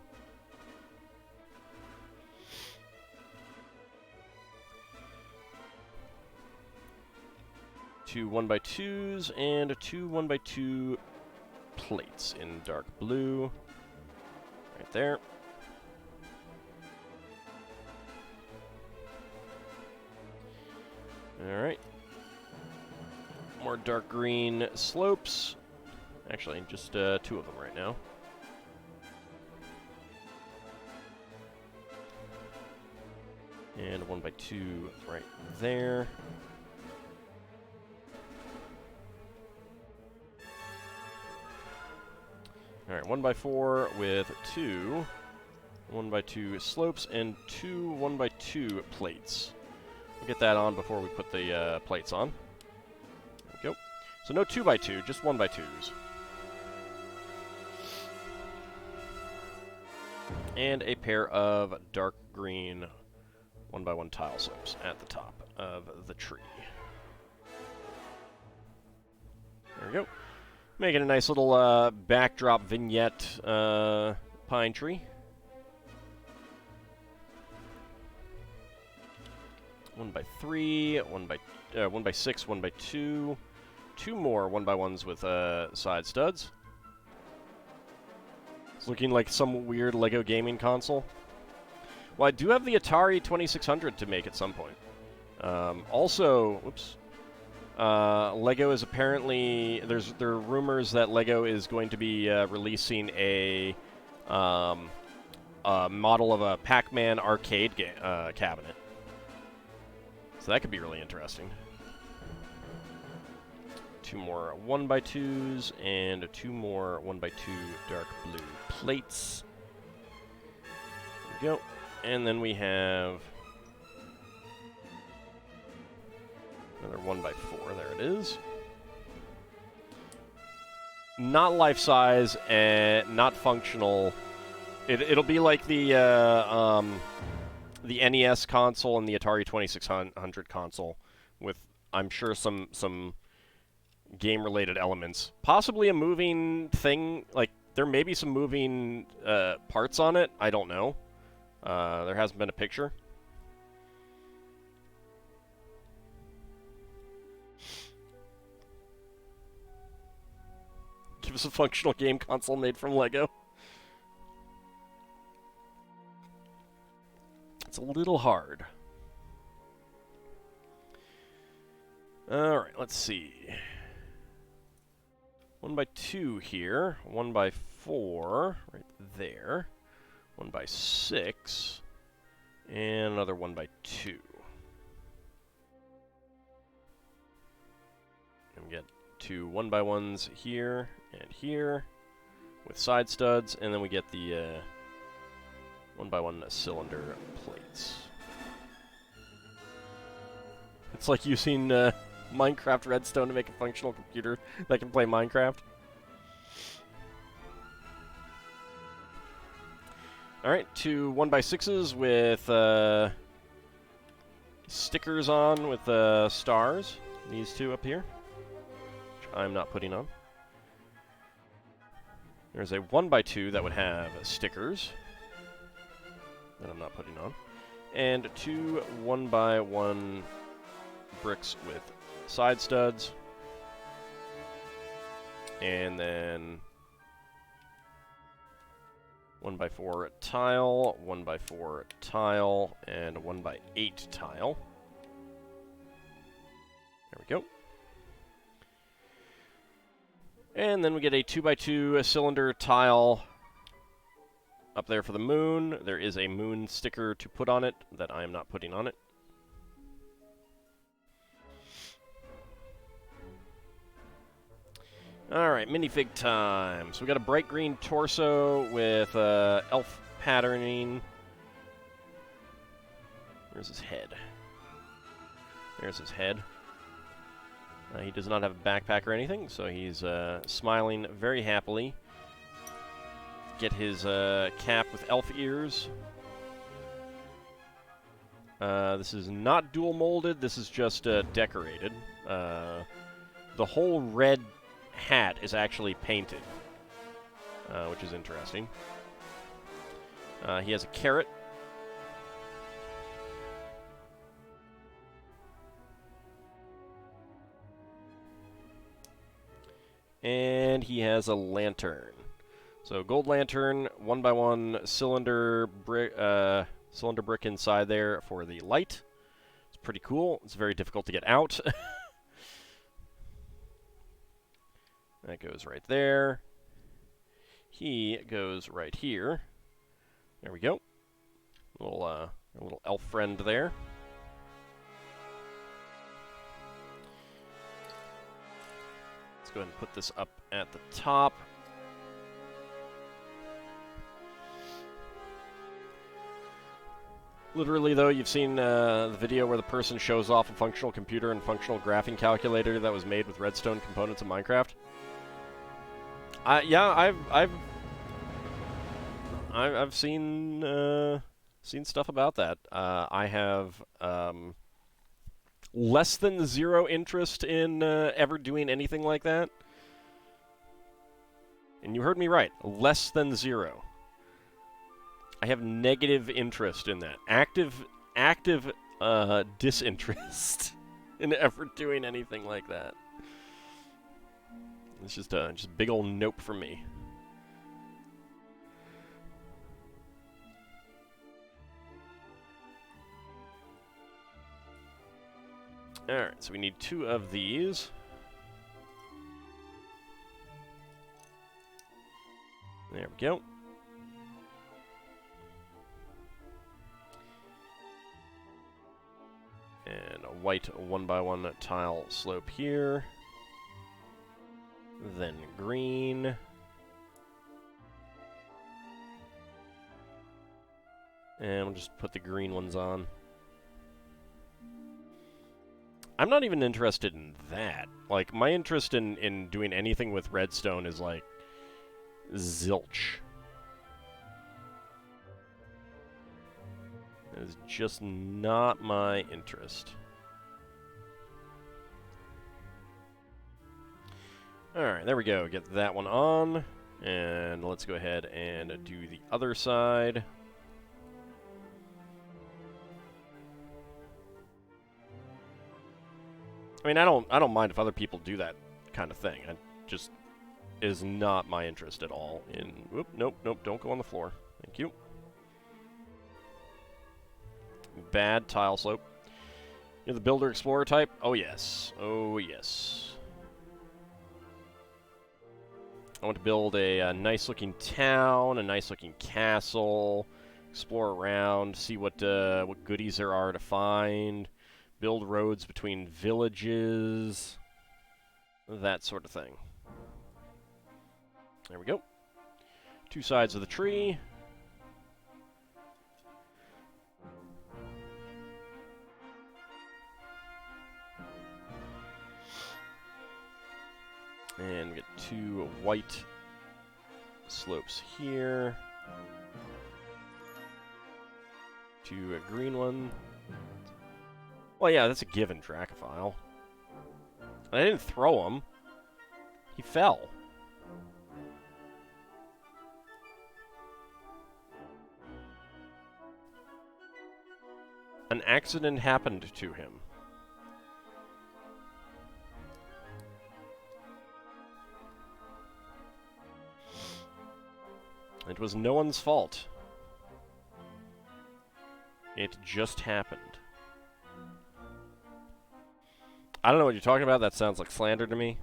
[SPEAKER 1] Two 1x2s and 2 1x2 plates in dark blue. Right there. Alright. More dark green slopes. Actually, just 2 of them right now. And 1x2 right there. Alright, 1x4 with 2 1x2 slopes and 2 1x2 plates. We'll get that on before we put the plates on. There we go. So no 2x2, just 1x2s. And a pair of dark green 1x1 tile slopes at the top of the tree. There we go. Making a nice little backdrop vignette pine tree. 1x3, 1x6, 1x2. 2 more 1x1s with side studs. It's looking like some weird LEGO gaming console. Well, I do have the Atari 2600 to make at some point. Also, whoops. LEGO is apparently... There are rumors that LEGO is going to be releasing a model of a Pac-Man arcade cabinet. So that could be really interesting. 2 more 1x2s and 2 more 1x2 dark blue plates. There we go. And then we have another 1x4. There it is. Not life-size and not functional. It'll be like the NES console and the Atari 2600 console with, I'm sure, some game-related elements. Possibly a moving thing. Like, there may be some moving parts on it. I don't know. There hasn't been a picture. Give us a functional game console made from LEGO. It's a little hard. Alright, let's see. 1x2 here. 1x4 right there. 1x6. And another 1x2. And we get 2 1x1s here and here with side studs, and then we get the 1x1 cylinder plates. It's like using Minecraft Redstone to make a functional computer that can play Minecraft. Alright, 2 1x6s with stickers on with stars. These two up here, which I'm not putting on. There's a 1x2 that would have stickers that I'm not putting on. And 2 1x1 bricks with side studs. And then 1x4 tile, 1x4 tile, and a 1x8 tile. There we go. And then we get a 2x2 cylinder tile up there for the moon. There is a moon sticker to put on it that I am not putting on it. Alright, minifig time. So we got a bright green torso with elf patterning. Where's his head? There's his head. He does not have a backpack or anything, so he's smiling very happily. Get his cap with elf ears. This is not dual molded, this is just decorated. The whole red hat is actually painted, which is interesting. He has a carrot. And he has a lantern. So gold lantern, 1x1 cylinder brick inside there for the light. It's pretty cool. It's very difficult to get out. That goes right there. He goes right here. There we go. A little elf friend there. Let's go ahead and put this up at the top. Literally, though, you've seen the video where the person shows off a functional computer and functional graphing calculator that was made with redstone components in Minecraft. Yeah, I've seen seen stuff about that. I have less than zero interest in ever doing anything like that. And you heard me right, less than zero. I have negative interest in that. Active disinterest in ever doing anything like that. It's just a big old nope from me. Alright, so we need 2 of these. There we go. And a white 1x1 tile slope here. Then green. And we'll just put the green ones on. I'm not even interested in that. Like, my interest in doing anything with redstone is, like, zilch. That is just not my interest. Alright, there we go. Get that one on. And let's go ahead and do the other side. I mean, I don't mind if other people do that kind of thing. It just is not my interest at all in... Whoop, nope, don't go on the floor. Thank you. Bad tile slope. You're the builder explorer type? Oh yes. Oh yes. I want to build a nice looking town, a nice looking castle, explore around, see what goodies there are to find, build roads between villages, that sort of thing. There we go. 2 sides of the tree. white slopes here. 2 green one. Well, yeah, that's a given, Dracophile. I didn't throw him. He fell. An accident happened to him. It was no one's fault. It just happened. I don't know what you're talking about. That sounds like slander to me.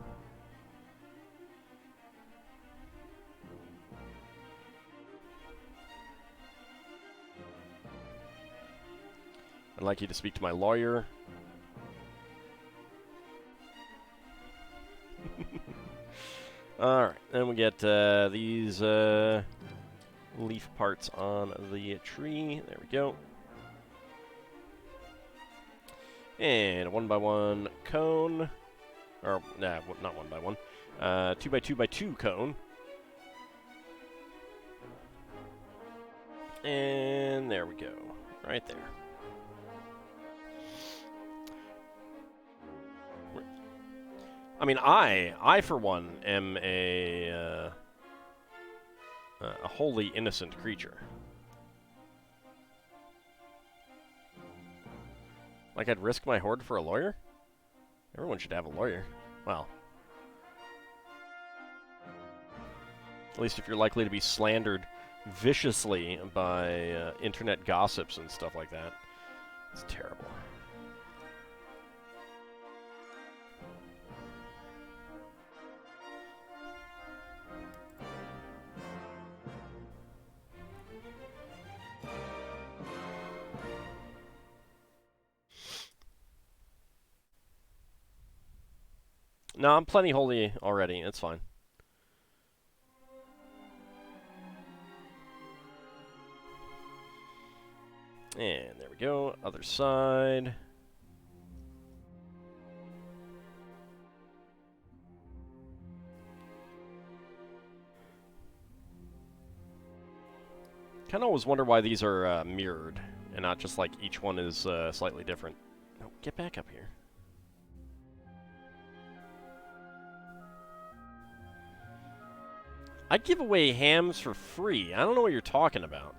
[SPEAKER 1] I'd like you to speak to my lawyer. Alright, then we get these leaf parts on the tree. There we go. And a 1x1 cone. Or, nah, not 1x1. 2x2x2 cone. And there we go. Right there. I mean, I for one, am a wholly innocent creature. Like, I'd risk my horde for a lawyer? Everyone should have a lawyer. Well. At least if you're likely to be slandered viciously by internet gossips and stuff like that. It's terrible. No, I'm plenty holy already. It's fine. And there we go. Other side. Kind of always wonder why these are mirrored and not just like each one is slightly different. No, get back up here. I'd give away hams for free. I don't know what you're talking about.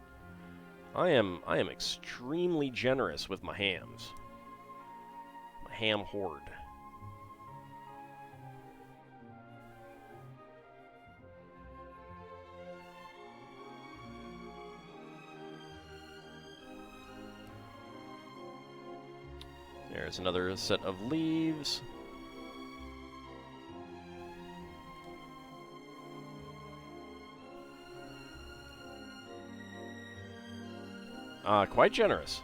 [SPEAKER 1] I am extremely generous with my hams. My ham horde. There's another set of leaves. Quite generous.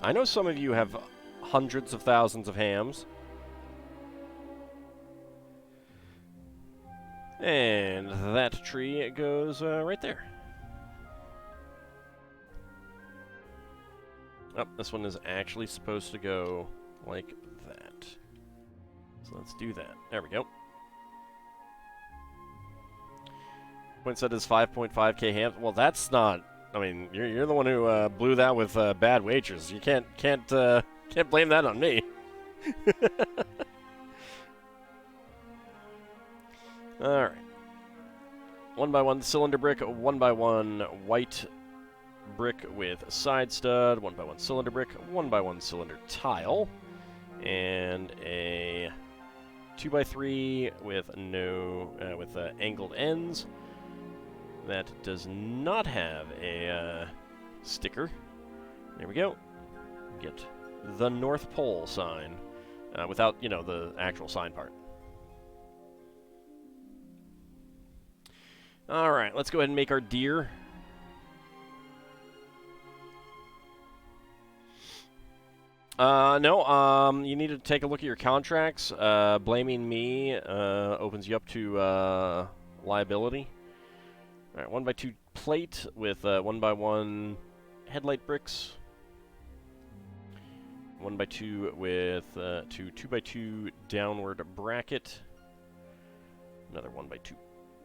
[SPEAKER 1] I know some of you have hundreds of thousands of hams. And that tree goes right there. Oh, this one is actually supposed to go like that. So let's do that. There we go. Point set is 5.5k hams. Well, that's not. I mean, you're the one who blew that with bad wagers. You can't blame that on me. All right. 1x1 cylinder brick, 1x1 white brick with side stud, 1x1 cylinder brick, 1x1 cylinder tile, and a 2x3 with no angled ends. That does not have a sticker. There we go. Get the North Pole sign without, you know, the actual sign part. All right, let's go ahead and make our deer. No, you need to take a look at your contracts. Blaming me opens you up to liability. All right, 1x2 plate with 1x1 headlight bricks. 1x2 with 2x2 downward bracket. Another 1x2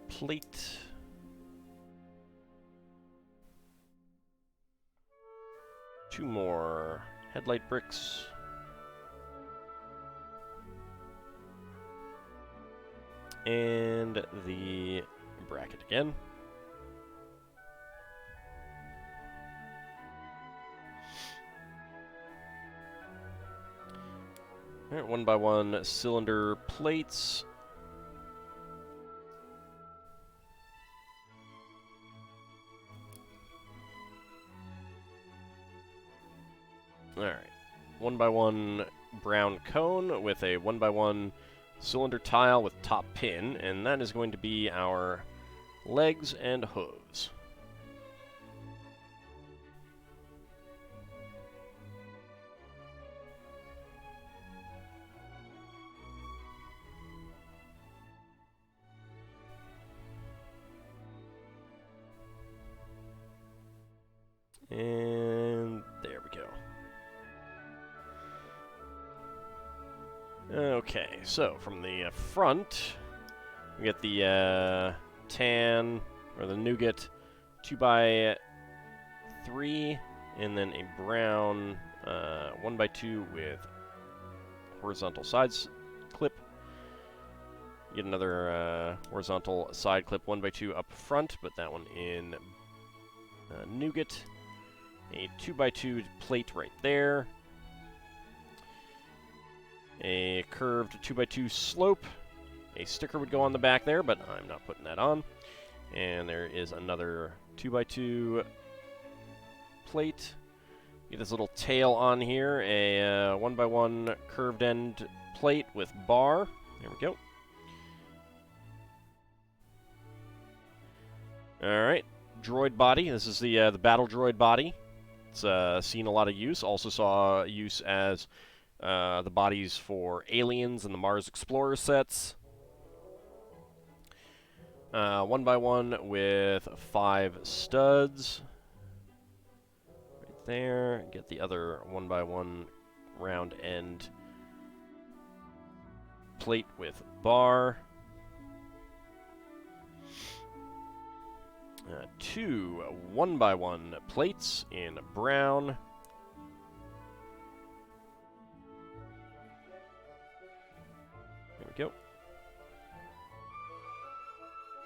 [SPEAKER 1] plate. Two more headlight bricks. And the bracket again. Alright, 1x1 cylinder plates. Alright, 1x1 brown cone with a 1x1 cylinder tile with top pin, and that is going to be our legs and hooves. And there we go. Okay, so from the front, we get the tan, or the nougat 2x3, and then a brown 1x2 with horizontal sides clip. Get another horizontal side clip 1x2 up front, but that one in nougat. A 2x2 plate right there. A curved 2x2 slope. A sticker would go on the back there, but I'm not putting that on. And there is another 2x2 plate. Get this little tail on here. A 1x1 curved end plate with bar. There we go. Alright. Droid body. This is the battle droid body. It's seen a lot of use. Also saw use as the bodies for Aliens and the Mars Explorer sets. 1x1 with 5 studs. Right there. Get the other 1x1 round end plate with bar. 2 1x1 plates in brown. There we go.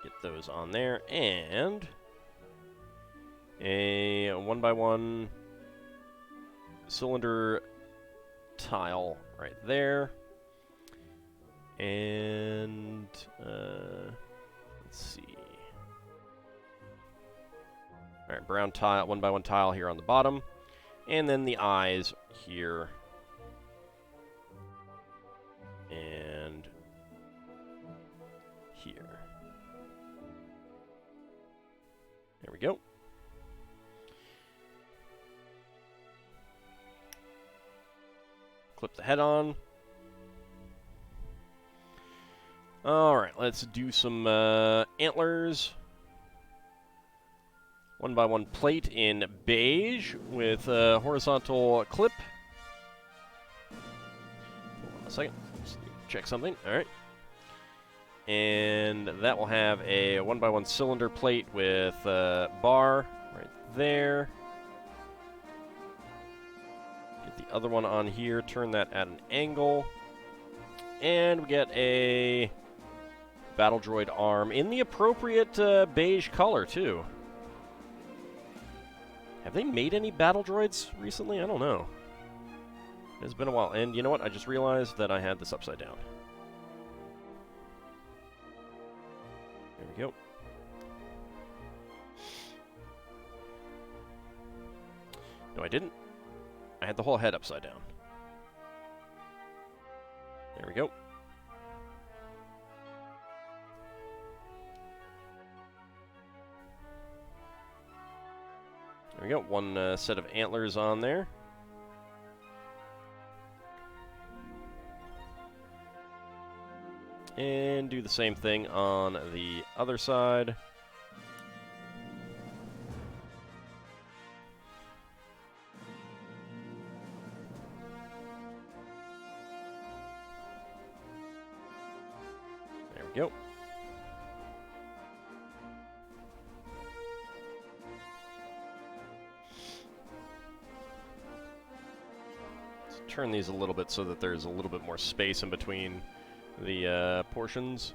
[SPEAKER 1] Get those on there. And a 1x1 cylinder tile right there. And let's see. Alright, brown tile, 1x1 tile here on the bottom. And then the eyes here. And here. There we go. Clip the head on. Alright, let's do some antlers. 1x1 plate in beige with a horizontal clip. Hold on a second. Just check something. Alright. And that will have a 1x1 cylinder plate with a bar right there. Get the other one on here. Turn that at an angle. And we get a battle droid arm in the appropriate beige color, too. Have they made any battle droids recently? I don't know. It's been a while. And you know what? I just realized that I had this upside down. There we go. No, I didn't. I had the whole head upside down. There we go. There we go, one set of antlers on there. And do the same thing on the other side. we go. Let's turn these a little bit so that there's a little bit more space in between the portions.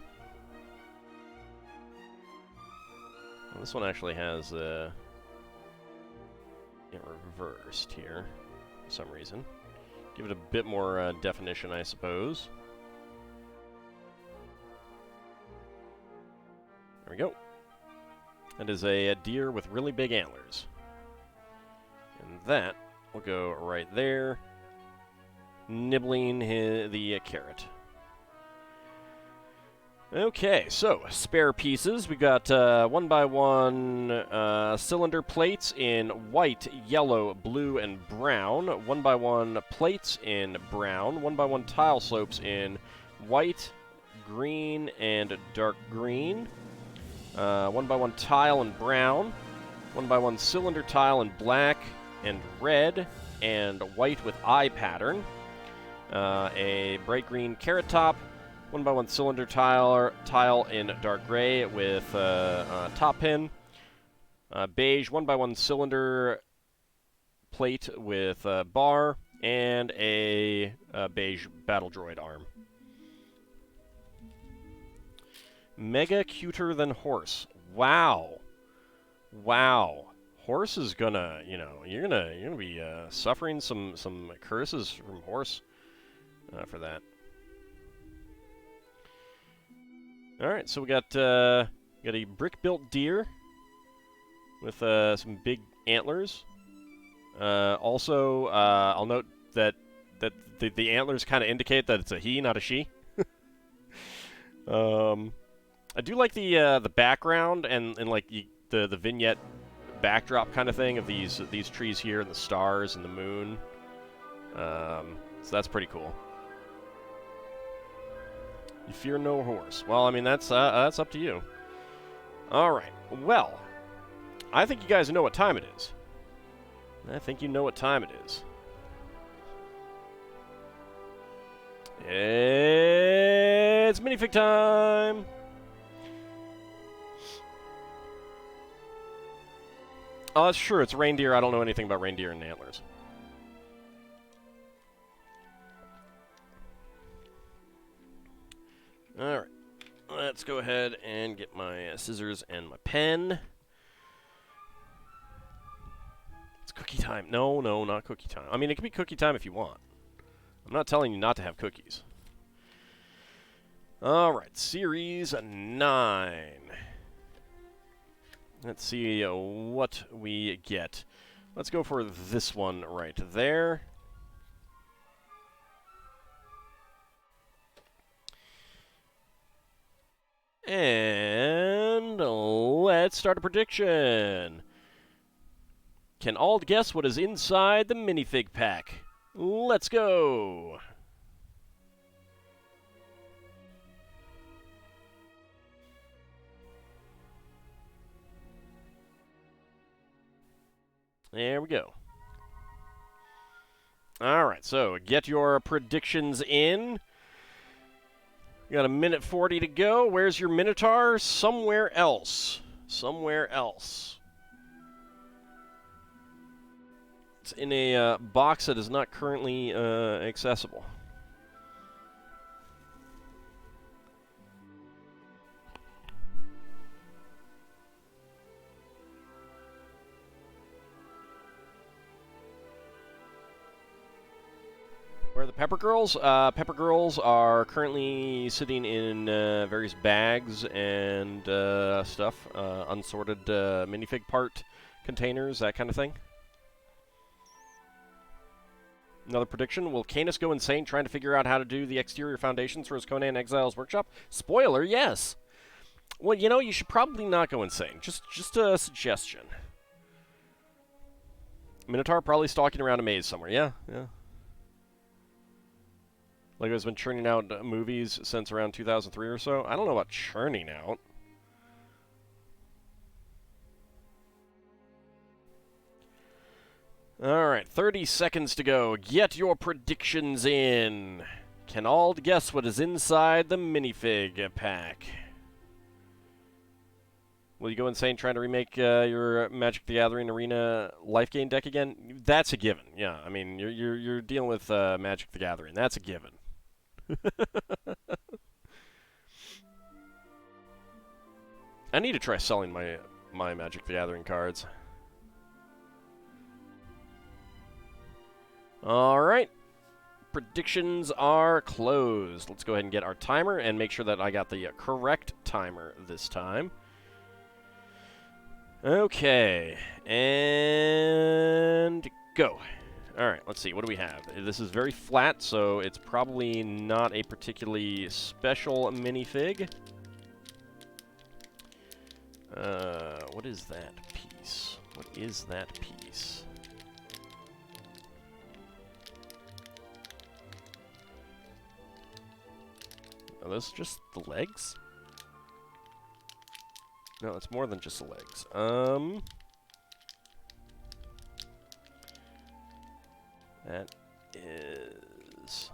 [SPEAKER 1] Well, this one actually has it reversed here for some reason. Give it a bit more definition, I suppose. There we go. That is a deer with really big antlers. And that will go right there, nibbling the carrot. Okay, so spare pieces. We've got 1x1 cylinder plates in white, yellow, blue, and brown. 1x1 plates in brown. 1x1 tile slopes in white, green, and dark green. 1x1 tile in brown. 1x1 cylinder tile in black and red and white with eye pattern. A bright green carrot top. 1x1 cylinder tile in dark gray with top pin. Beige 1x1 cylinder plate with bar. And a beige battle droid arm. Mega cuter than horse. Wow. Wow. Horse is gonna, you know, you're gonna be suffering some curses from horse for that. All right, so we got a brick-built deer with some big antlers. Also, I'll note that the antlers kind of indicate that it's a he, not a she. I do like the background and like the vignette backdrop kind of thing of these trees here and the stars and the moon. So that's pretty cool. You fear no horse. Well, I mean that's up to you. All right. Well, I think you guys know what time it is. I think you know what time it is. It's minifig time. Oh, that's true. It's reindeer. I don't know anything about reindeer and antlers. All right. Let's go ahead and get my scissors and my pen. It's cookie time. No, not cookie time. I mean, it can be cookie time if you want. I'm not telling you not to have cookies. All right. Series 9. Let's see what we get. Let's go for this one right there. And let's start a prediction. Can Ald guess what is inside the minifig pack? Let's go. There we go. All right, so get your predictions in. We got a minute 40 to go. Where's your Minotaur? Somewhere else. Somewhere else. It's in a box that is not currently accessible. Where are the Pepper Girls? Pepper Girls are currently sitting in various bags and stuff. Unsorted minifig part containers, that kind of thing. Another prediction. Will Canis go insane trying to figure out how to do the exterior foundations for his Conan Exiles workshop? Spoiler, yes. Well, you know, you should probably not go insane. Just a suggestion. Minotaur probably stalking around a maze somewhere. Yeah. Lego's been churning out movies since around 2003 or so. I don't know about churning out. All right, 30 seconds to go. Get your predictions in. Can all guess what is inside the minifig pack? Will you go insane trying to remake your Magic the Gathering Arena life gain deck again? That's a given. Yeah, I mean you're dealing with Magic the Gathering. That's a given. I need to try selling my Magic the Gathering cards. All right. Predictions are closed. Let's go ahead and get our timer and make sure that I got the correct timer this time. Okay, and go. All right, let's see. What do we have? This is very flat, so it's probably not a particularly special minifig. What is that piece? What is that piece? Are those just the legs? No, it's more than just the legs. That is...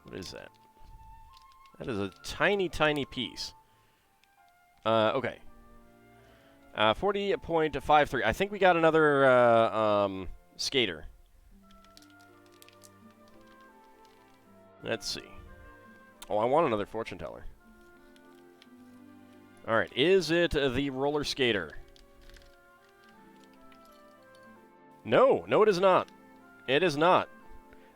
[SPEAKER 1] What is that? That is a tiny, tiny piece. Okay. 40.53. I think we got another, skater. Let's see. Oh, I want another fortune teller. Alright, is it the roller skater? No, no it is not. It is not.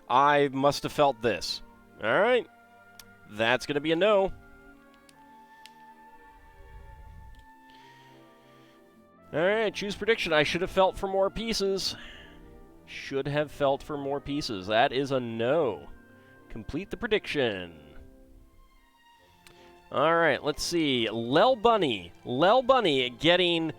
[SPEAKER 1] I must have felt this. Alright. That's going to be a no. Alright, choose prediction. I should have felt for more pieces. Should have felt for more pieces. That is a no. Complete the prediction. Alright, let's see. Lel Bunny. Lel Bunny getting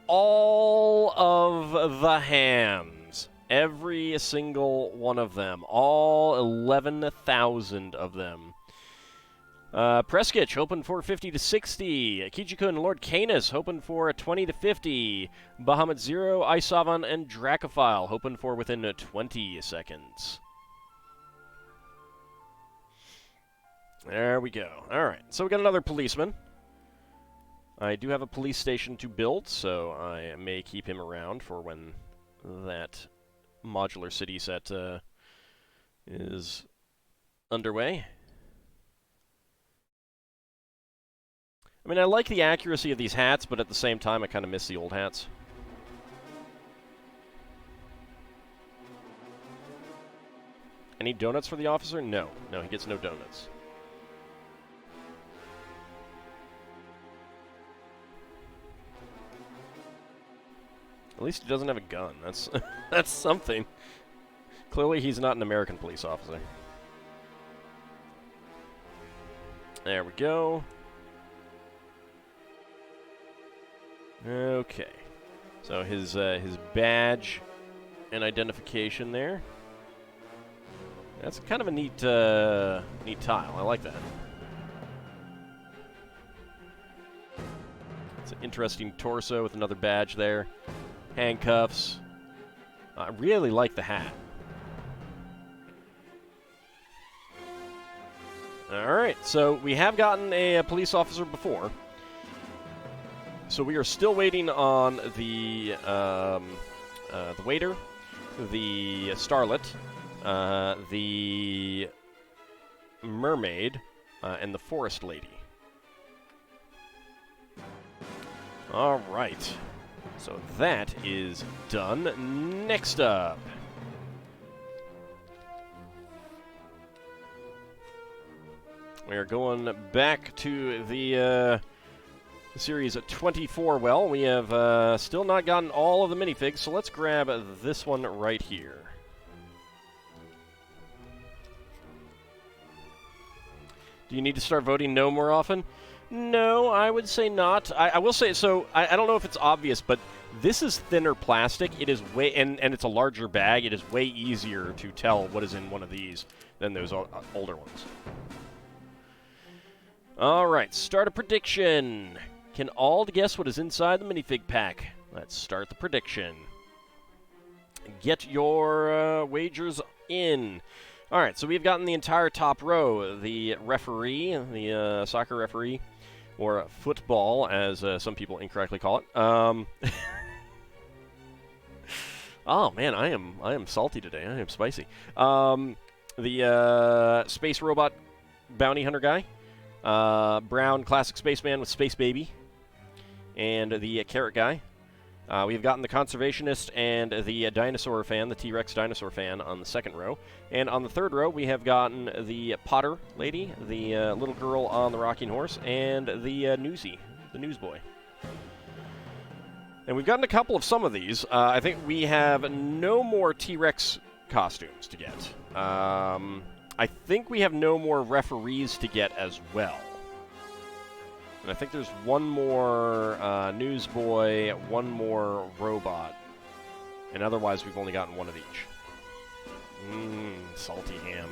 [SPEAKER 1] all of the hams. Every single one of them. All 11,000 of them. Preskitch, hoping for 50 to 60. Kijiko and Lord Canis, hoping for 20 to 50. Bahamut Zero, Isavan, and Dracophile, hoping for within 20 seconds. There we go. Alright, so we got another policeman. I do have a police station to build, so I may keep him around for when that modular city set is underway. I mean, I like the accuracy of these hats, but at the same time, I kind of miss the old hats. Any donuts for the officer? No. No, he gets no donuts. At least he doesn't have a gun. That's that's something. Clearly, he's not an American police officer. There we go. Okay. So his badge and identification there. That's kind of a neat neat tile. I like that. It's an interesting torso with another badge there. Handcuffs. I really like the hat. Alright, so we have gotten a police officer before. So we are still waiting on the waiter, the starlet, the mermaid, and the forest lady. Alright. So that is done. Next up. We are going back to the Series 24. Well, we have still not gotten all of the minifigs, so let's grab this one right here. Do you need to start voting no more often? No, I would say not. I will say, so I don't know if it's obvious, but this is thinner plastic. It is way, and it's a larger bag. It is way easier to tell what is in one of these than those older ones. All right, start a prediction. Can all guess what is inside the minifig pack? Let's start the prediction. Get your wagers in. Alright, so we've gotten the entire top row. The referee, the soccer referee, or football, as some people incorrectly call it. Oh man, I am salty today. I am spicy. The space robot bounty hunter guy, brown classic spaceman with space baby, and the carrot guy. We've gotten the conservationist and the dinosaur fan, the T-Rex dinosaur fan, on the second row. And on the third row, we have gotten the Potter lady, the little girl on the rocking horse, and the newsie, the newsboy. And we've gotten a couple of some of these. I think we have no more T-Rex costumes to get. I think we have no more referees to get as well. And I think there's one more newsboy, one more robot, and otherwise we've only gotten one of each. Salty ham.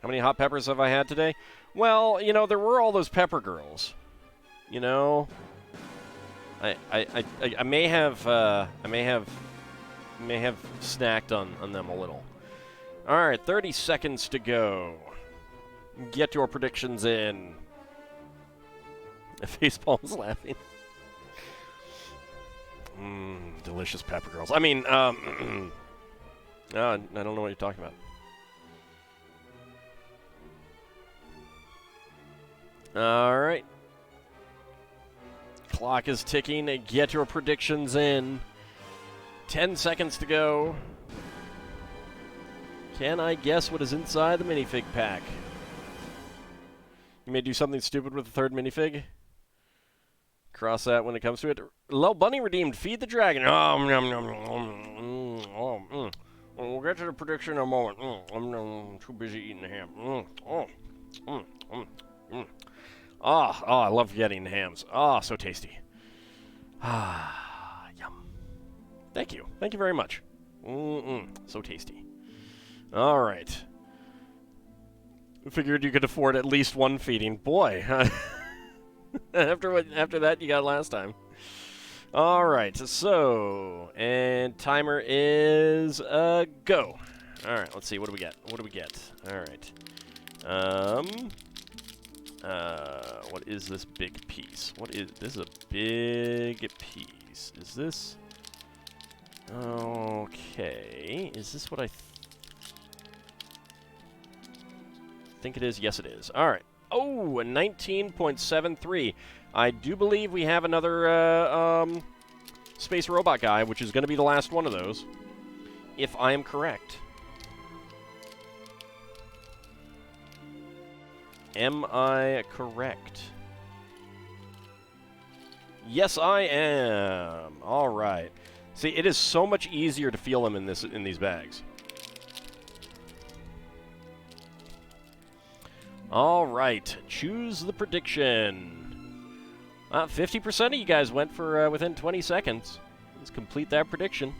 [SPEAKER 1] How many hot peppers have I had today? Well, you know, there were all those pepper girls. You know, I may have snacked on them a little. All right, 30 seconds to go. Get your predictions in. Facepalm's laughing. Delicious pepper girls. I mean, I don't know what you're talking about. All right. Clock is ticking. Get your predictions in. 10 seconds to go. Can I guess what is inside the minifig pack? You may do something stupid with the third minifig. Cross that when it comes to it. Low Bunny redeemed. Feed the dragon. We'll get to the prediction in a moment. I'm too busy eating the ham. I love getting hams. So tasty. Yum. Thank you. Thank you very much. So tasty. All right. Figured you could afford at least one feeding. Boy, after that you got last time. All right, so, and timer is go. All right, let's see. What do we get? What do we get? All right. What is this big piece? This is a big piece. Is this? Okay. Is this what I think it is? Yes, it is. All right. Oh, a 19.73. I do believe we have another space robot guy, which is going to be the last one of those, if I am correct. Am I correct? Yes, I am. All right. See, it is so much easier to feel them in these bags. All right, choose the prediction. 50% of you guys went for within 20 seconds. Let's complete that prediction.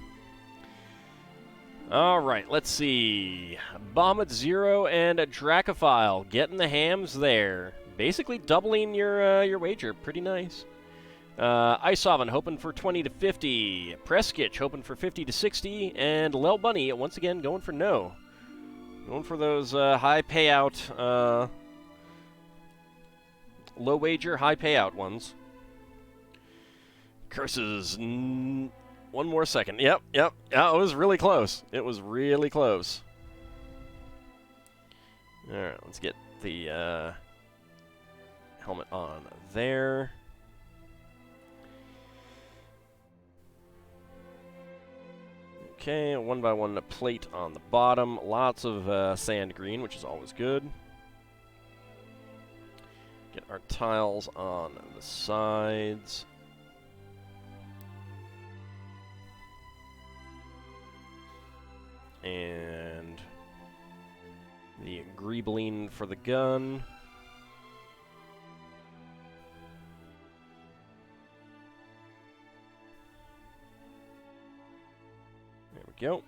[SPEAKER 1] All right, let's see. Bomb at Zero and a Dracophile getting the hams there. Basically doubling your wager. Pretty nice. Isovan hoping for 20 to 50. Preskitch hoping for 50 to 60. And Lel Bunny once again going for no. Going for those high payout, low wager, high payout ones. Curses. One more second. Yep. Yeah, it was really close. It was really close. All right, let's get the helmet on there. Okay, a one-by-one plate on the bottom. Lots of sand green, which is always good. Get our tiles on the sides. And the greebling for the gun. There we go.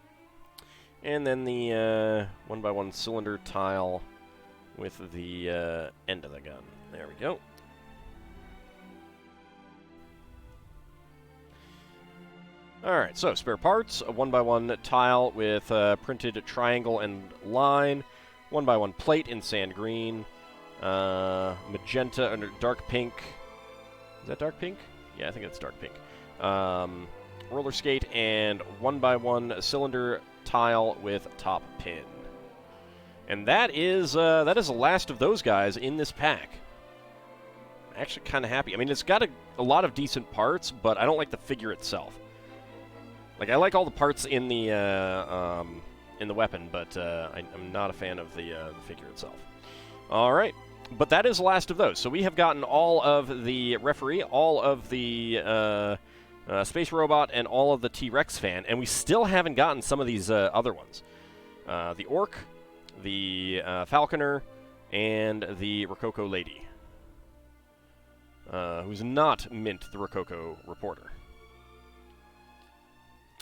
[SPEAKER 1] And then the one-by-one cylinder tile with the end of the gun. There we go. Alright, so spare parts, a 1x1 tile with printed triangle and line, 1x1 plate in sand green, magenta under dark pink. Is that dark pink? Yeah, I think it's dark pink. Roller skate and 1x1 cylinder tile with top pin. And that is the last of those guys in this pack. I'm actually kind of happy. I mean, it's got a lot of decent parts, but I don't like the figure itself. Like, I like all the parts in the weapon, but I'm not a fan of the figure itself. All right, but that is the last of those. So we have gotten all of the referee, all of the space robot, and all of the T-Rex fan, and we still haven't gotten some of these other ones. The Orc, the Falconer, and the Rococo Lady, who's not Mint the Rococo Reporter.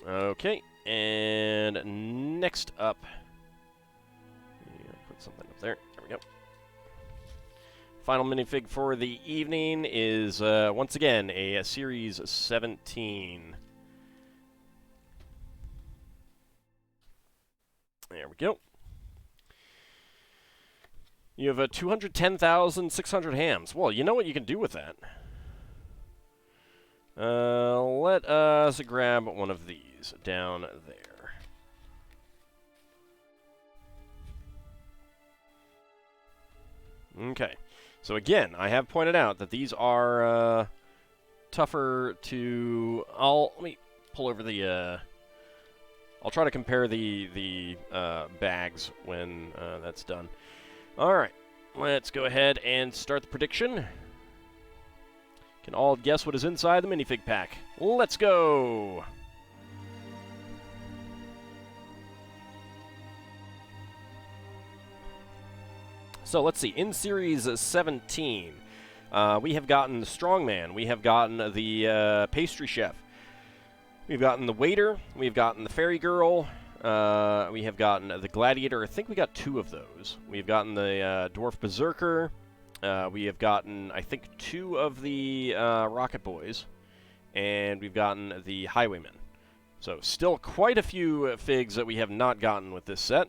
[SPEAKER 1] Okay, and next up, put something up there. There we go. Final minifig for the evening is, once again, a Series 17. There we go. You have 210,600 hams. Well, you know what you can do with that. Let us grab one of these down there. Okay. So again, I have pointed out that these are tougher to... let me pull over the... I'll try to compare the bags when that's done. Alright, let's go ahead and start the prediction. Can all guess what is inside the minifig pack? Let's go! So let's see, in Series 17, we have gotten the Strongman, we have gotten the Pastry Chef, we've gotten the Waiter, we've gotten the Fairy Girl, we have gotten the Gladiator. I think we got 2 of those. We've gotten the Dwarf Berserker. We have gotten, I think, 2 of the Rocket Boys. And we've gotten the Highwaymen. So still quite a few figs that we have not gotten with this set.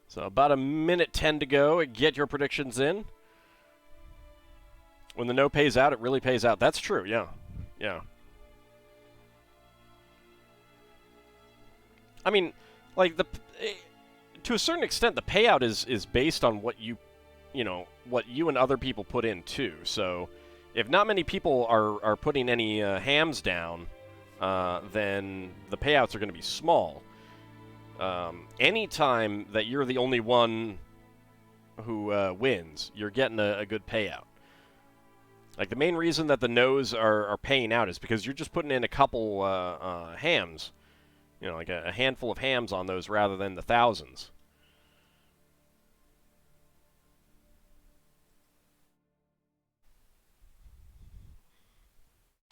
[SPEAKER 1] So about 1:10 to go. Get your predictions in. When the no pays out, it really pays out. That's true, yeah. Yeah. I mean, like, to a certain extent, the payout is based on what you and other people put in, too. So, if not many people are putting any hams down, then the payouts are going to be small. Anytime that you're the only one who wins, you're getting a good payout. Like, the main reason that the no's are paying out is because you're just putting in a couple hams. You know, like a handful of hams on those rather than the thousands.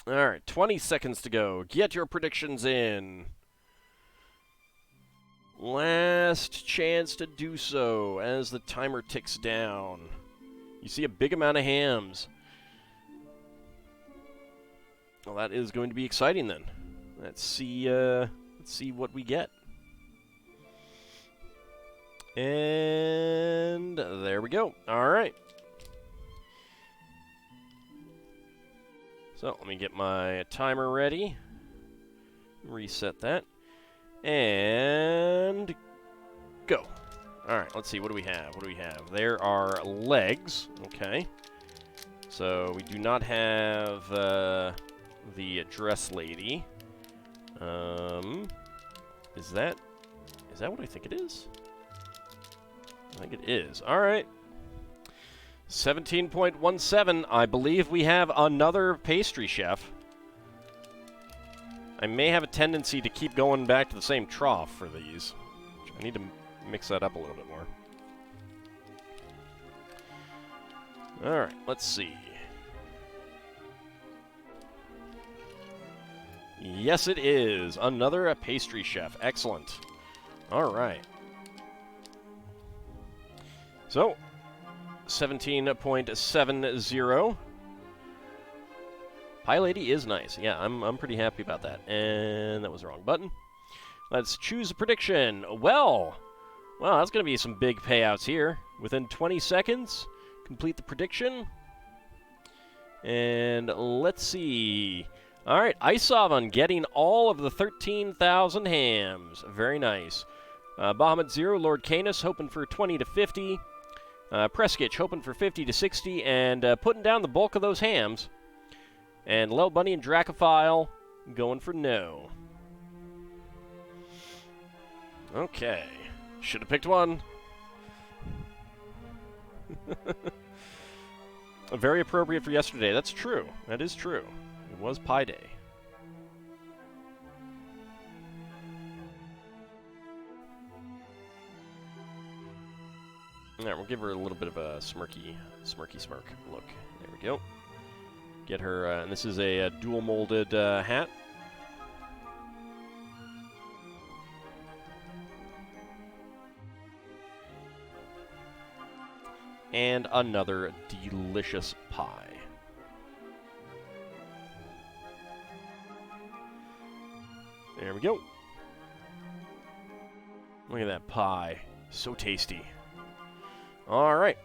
[SPEAKER 1] Alright, 20 seconds to go. Get your predictions in. Last chance to do so as the timer ticks down. You see a big amount of hams. Well, that is going to be exciting then. Let's see what we get. And there we go. All right. So let me get my timer ready. Reset that. And go. All right, let's see. What do we have? What do we have? There are legs. Okay. So we do not have the dress lady. Is that what I think it is? I think it is. All right. 17.17. I believe we have another Pastry Chef. I may have a tendency to keep going back to the same trough for these. I need to mix that up a little bit more. All right, let's see. Yes, it is. Another Pastry Chef. Excellent. All right. So, 17.70. Pie Lady is nice. Yeah, I'm pretty happy about that. And that was the wrong button. Let's choose a prediction. Well, that's going to be some big payouts here. Within 20 seconds, complete the prediction. And let's see. All right, Isovan getting all of the 13,000 hams. Very nice. Bahamut Zero, Lord Canis hoping for 20 to 50. Preskitch hoping for 50 to 60, and putting down the bulk of those hams. And Lel Bunny and Dracophile going for no. Okay. Should have picked one. Very appropriate for yesterday. That's true. That is true. It was Pie Day. Alright, we'll give her a little bit of a smirky smirk look. There we go. Get her, and this is a dual-molded hat. And another delicious pie. There we go. Look at that pie. So tasty. Alright.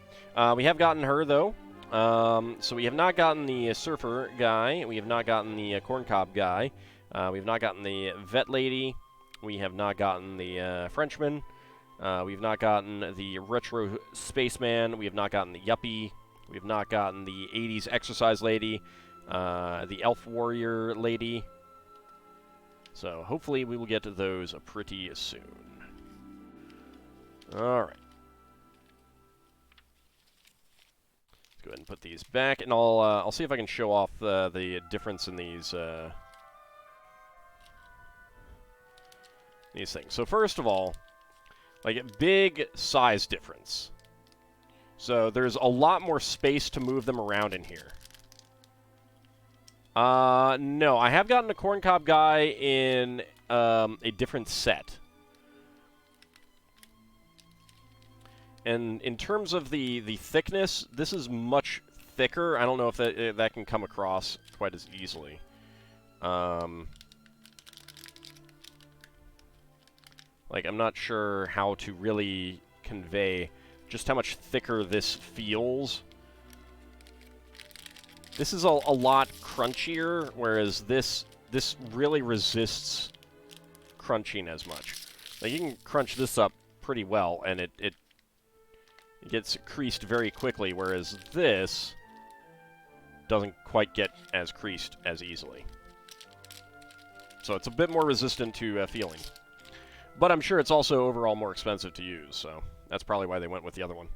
[SPEAKER 1] We have gotten her, though. So we have not gotten the surfer guy. We have not gotten the corncob guy. We have not gotten the vet lady. We have not gotten the Frenchman. We have not gotten the retro spaceman. We have not gotten the yuppie. We have not gotten the 80s exercise lady. The elf warrior lady. So hopefully we will get to those pretty soon. Alright. Go ahead and put these back, and I'll see if I can show off the difference in these things. So first of all, like a big size difference. So there's a lot more space to move them around in here. No, I have gotten a corncob guy in a different set. And in terms of the thickness, this is much thicker. I don't know if that can come across quite as easily. Like, I'm not sure how to really convey just how much thicker this feels. This is a lot crunchier, whereas this really resists crunching as much. Like, you can crunch this up pretty well, and it gets creased very quickly, whereas this doesn't quite get as creased as easily. So it's a bit more resistant to feeling. But I'm sure it's also overall more expensive to use, so that's probably why they went with the other one.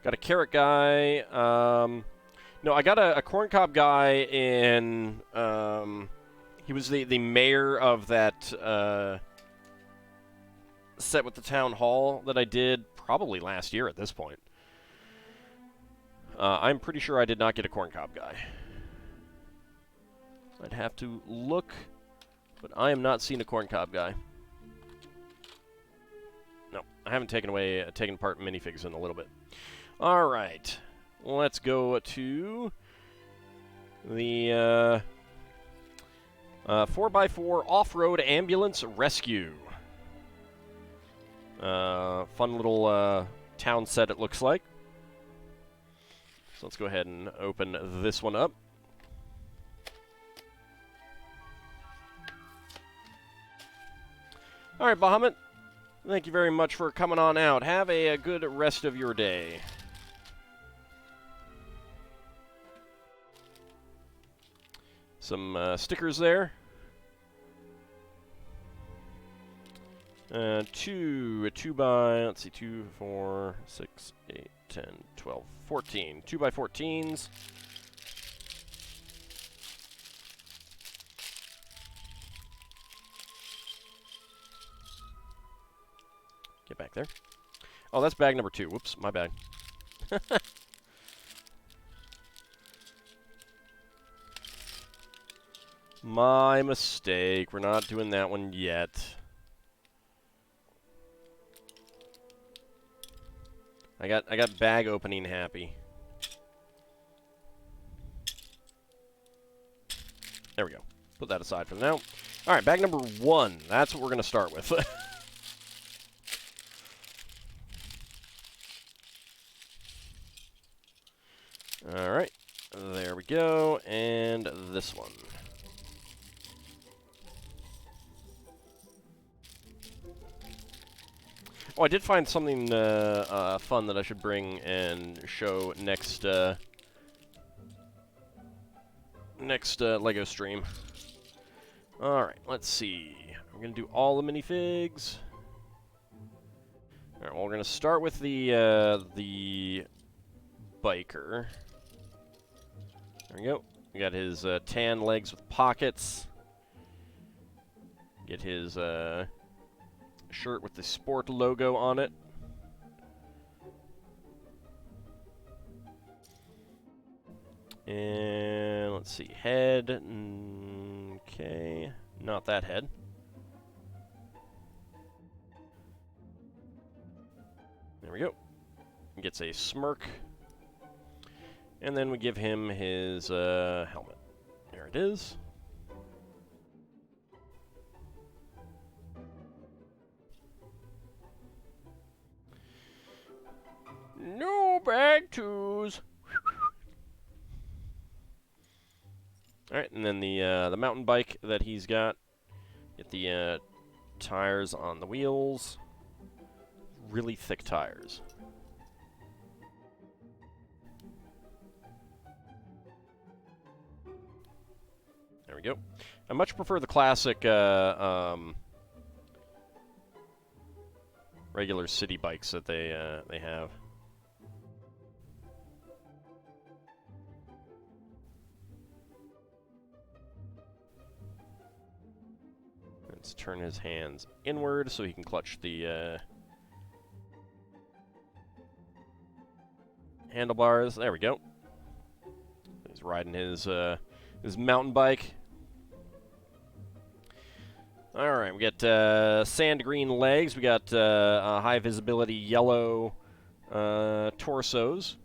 [SPEAKER 1] Got a carrot guy. No, I got a corncob guy in... he was the mayor of that set with the town hall that I did probably last year at this point. I'm pretty sure I did not get a corncob guy. I'd have to look, but I am not seeing a corncob guy. No, I haven't taken apart minifigs in a little bit. All right, let's go to the 4x4 off-road ambulance rescue. Fun little town set, it looks like. So let's go ahead and open this one up. All right, Bahamut. Thank you very much for coming on out. Have a good rest of your day. Some stickers there. 2 by, let's see, 2, 4, 6, 8, 10, 12, 14. 2 by 14s. Get back there. Oh, that's bag number 2. Whoops, my bad. My mistake. We're not doing that one yet. I got bag opening happy. There we go. Put that aside for now. All right, bag number 1. That's what we're going to start with. All right. There we go. And this one. Oh, I did find something fun that I should bring and show next LEGO stream. Alright, let's see. I'm going to do all the minifigs. Alright, well, we're going to start with the biker. There we go. We got his tan legs with pockets. Get his shirt with the sport logo on it. And let's see, head. Okay, not that head. There we go. Gets a smirk. And then we give him his helmet. There it is. No bag twos. All right, and then the mountain bike that he's got. Get the tires on the wheels. Really thick tires. There we go. I much prefer the classic regular city bikes that they have. Let's turn his hands inward so he can clutch the handlebars. There we go. He's riding his mountain bike. All right, we got sand green legs. We got high visibility yellow torsos.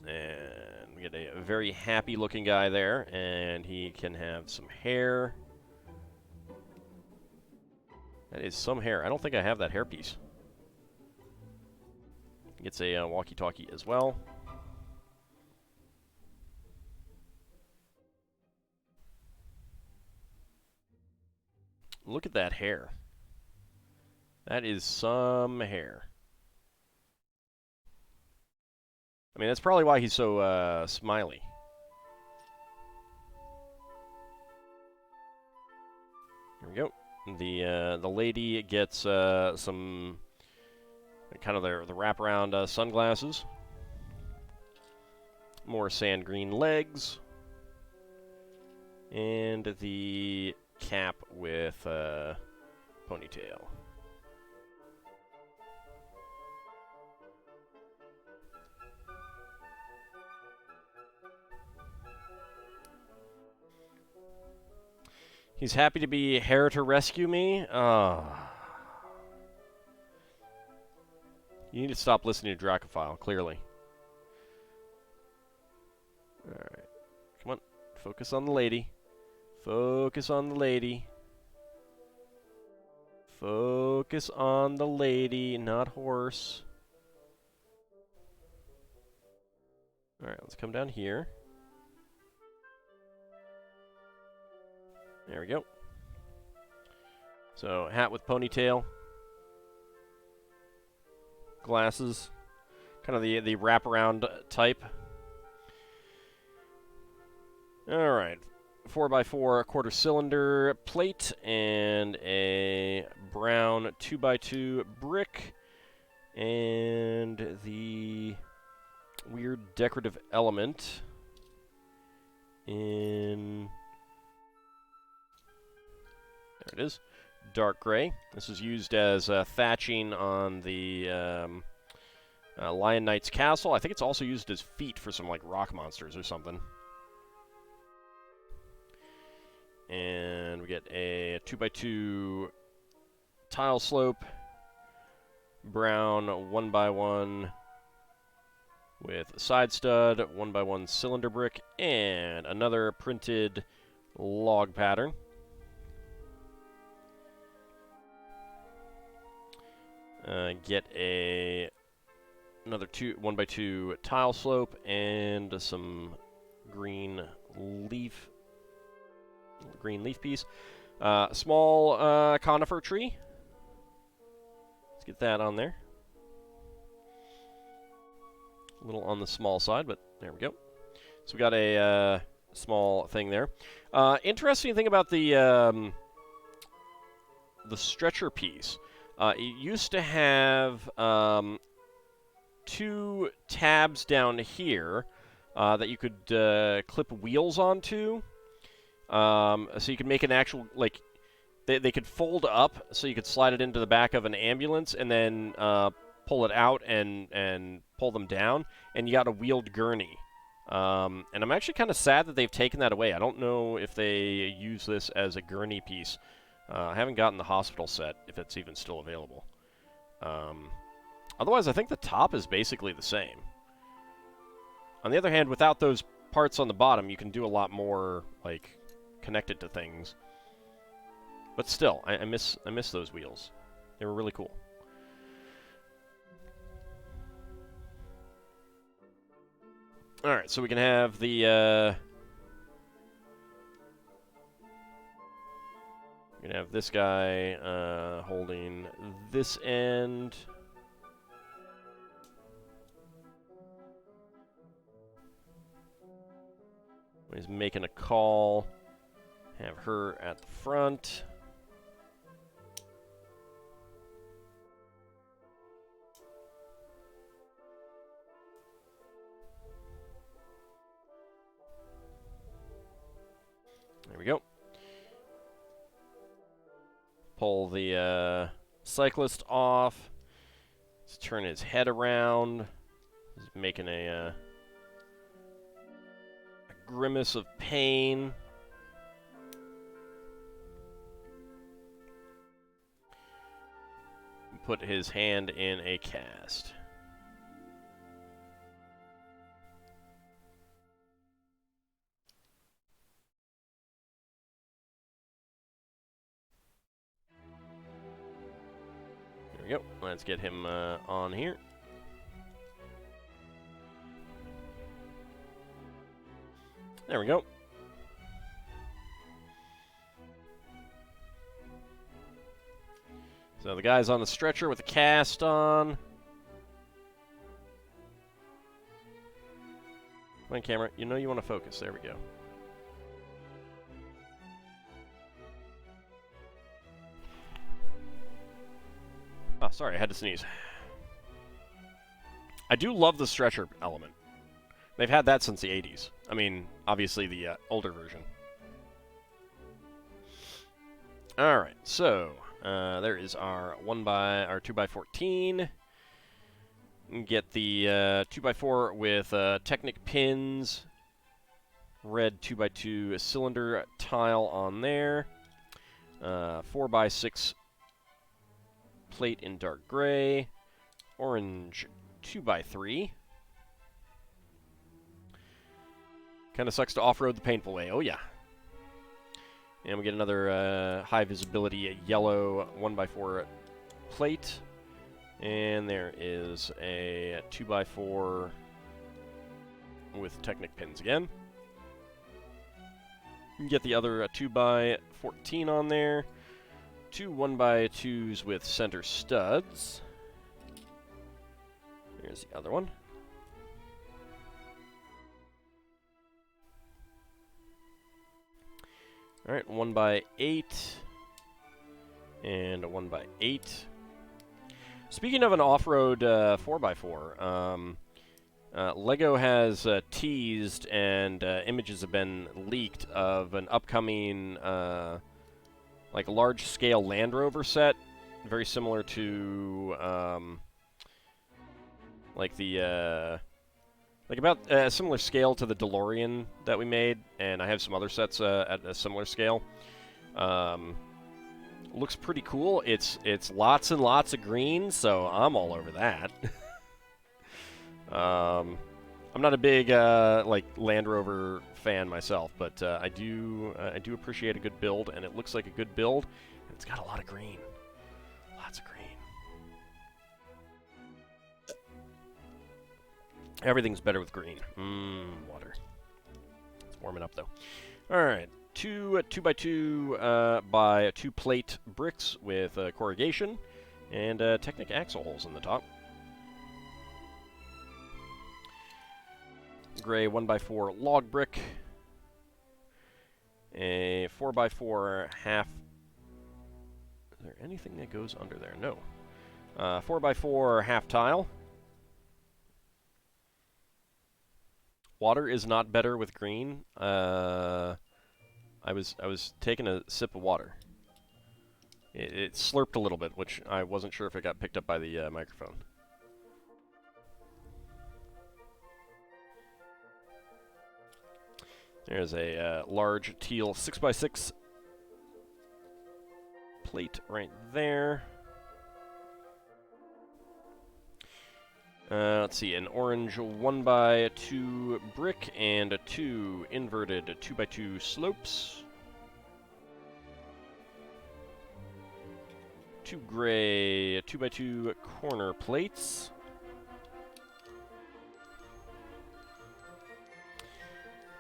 [SPEAKER 1] And we get a very happy looking guy there, and he can have some hair. That is some hair. I don't think I have that hairpiece. Gets a walkie-talkie as well. Look at that hair. That is some hair. I mean, that's probably why he's so smiley. Here we go. The lady gets some kind of the wraparound sunglasses. More sand green legs. And the cap with ponytail. He's happy to be here to rescue me. You need to stop listening to Dracophile, clearly. Alright. Come on. Focus on the lady. Focus on the lady. Focus on the lady, not horse. Alright, let's come down here. There we go. So, hat with ponytail. Glasses. Kind of the wraparound type. Alright. 4x4 quarter cylinder plate and a brown 2x2 brick and the weird decorative element in, there it is, dark gray. This was used as thatching on the Lion Knight's castle. I think it's also used as feet for some like rock monsters or something. And we get a 2x2 tile slope brown 1x1 with a side stud, 1x1 cylinder brick, and another printed log pattern. Get another 1x2 tile slope and some green leaf piece. Small conifer tree. Let's get that on there. A little on the small side, but there we go. So we got a small thing there. Interesting thing about the stretcher piece. It used to have 2 tabs down here that you could clip wheels onto. So you could make an actual, like, they could fold up so you could slide it into the back of an ambulance and then pull it out and pull them down, and you got a wheeled gurney. And I'm actually kind of sad that they've taken that away. I don't know if they use this as a gurney piece. I haven't gotten the hospital set, if it's even still available. Otherwise, I think the top is basically the same. On the other hand, without those parts on the bottom, you can do a lot more, like, connected to things. But still, I miss those wheels. They were really cool. Alright, so we can have the, we're gonna have this guy holding this end. He's making a call. Have her at the front. There we go. Pull the cyclist off. Let's turn his head around. He's making a grimace of pain. Put his hand in a cast. There we go. Let's get him on here. There we go. So the guy's on the stretcher with a cast on. Come on, camera. You know you want to focus. There we go. Oh, sorry. I had to sneeze. I do love the stretcher element. They've had that since the 80s. I mean, obviously the older version. Alright, so there is our 2x14. Get the 2x4 with Technic pins. Red 2x2 cylinder tile on there. 4x6 plate in dark gray. Orange 2x3. Kind of sucks to off-road the painful way. Oh, yeah. And we get another high visibility yellow 1x4 plate. And there is a 2x4 with Technic pins again. You can get the other 2x14 on there. 2 1x2s with center studs. Here's the other one. Alright, 1x8 and a 1x8. Speaking of an off-road 4x4, LEGO has teased and images have been leaked of an upcoming like large-scale Land Rover set, very similar to like the like about a similar scale to the DeLorean that we made, and I have some other sets at a similar scale. Looks pretty cool. It's lots and lots of green, so I'm all over that. I'm not a big like Land Rover fan myself, but I do appreciate a good build, and it looks like a good build. And it's got a lot of green, lots of green. Everything's better with green. Water. It's warming up though. All right, two 2x2 by 2 plate bricks with corrugation and Technic axle holes in the top. Gray 1x4 log brick, a 4x4 half. Is there anything that goes under there? No. 4x4 half tile. Water is not better with green. I was taking a sip of water. It slurped a little bit, which I wasn't sure if it got picked up by the microphone. There's a large teal 6x6 plate right there. Let's see, an orange 1x2 brick and 2 inverted 2x2 slopes. 2 gray 2x2 corner plates.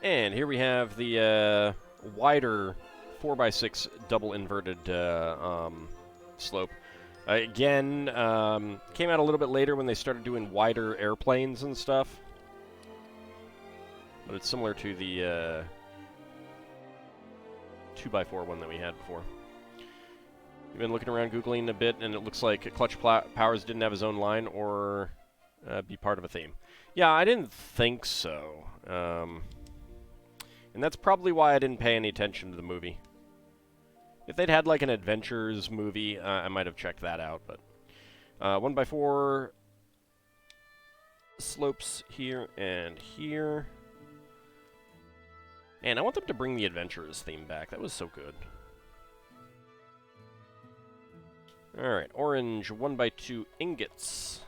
[SPEAKER 1] And here we have the wider 4x6 double inverted slope. Again, came out a little bit later when they started doing wider airplanes and stuff. But it's similar to the 2x4 one that we had before. We've been looking around, Googling a bit, and it looks like Clutch Powers didn't have his own line or be part of a theme. Yeah, I didn't think so. And that's probably why I didn't pay any attention to the movie. If they'd had like an adventures movie, I might have checked that out, but 1x4 slopes here and here. And I want them to bring the adventurers theme back. That was so good. Alright, orange 1x2 ingots.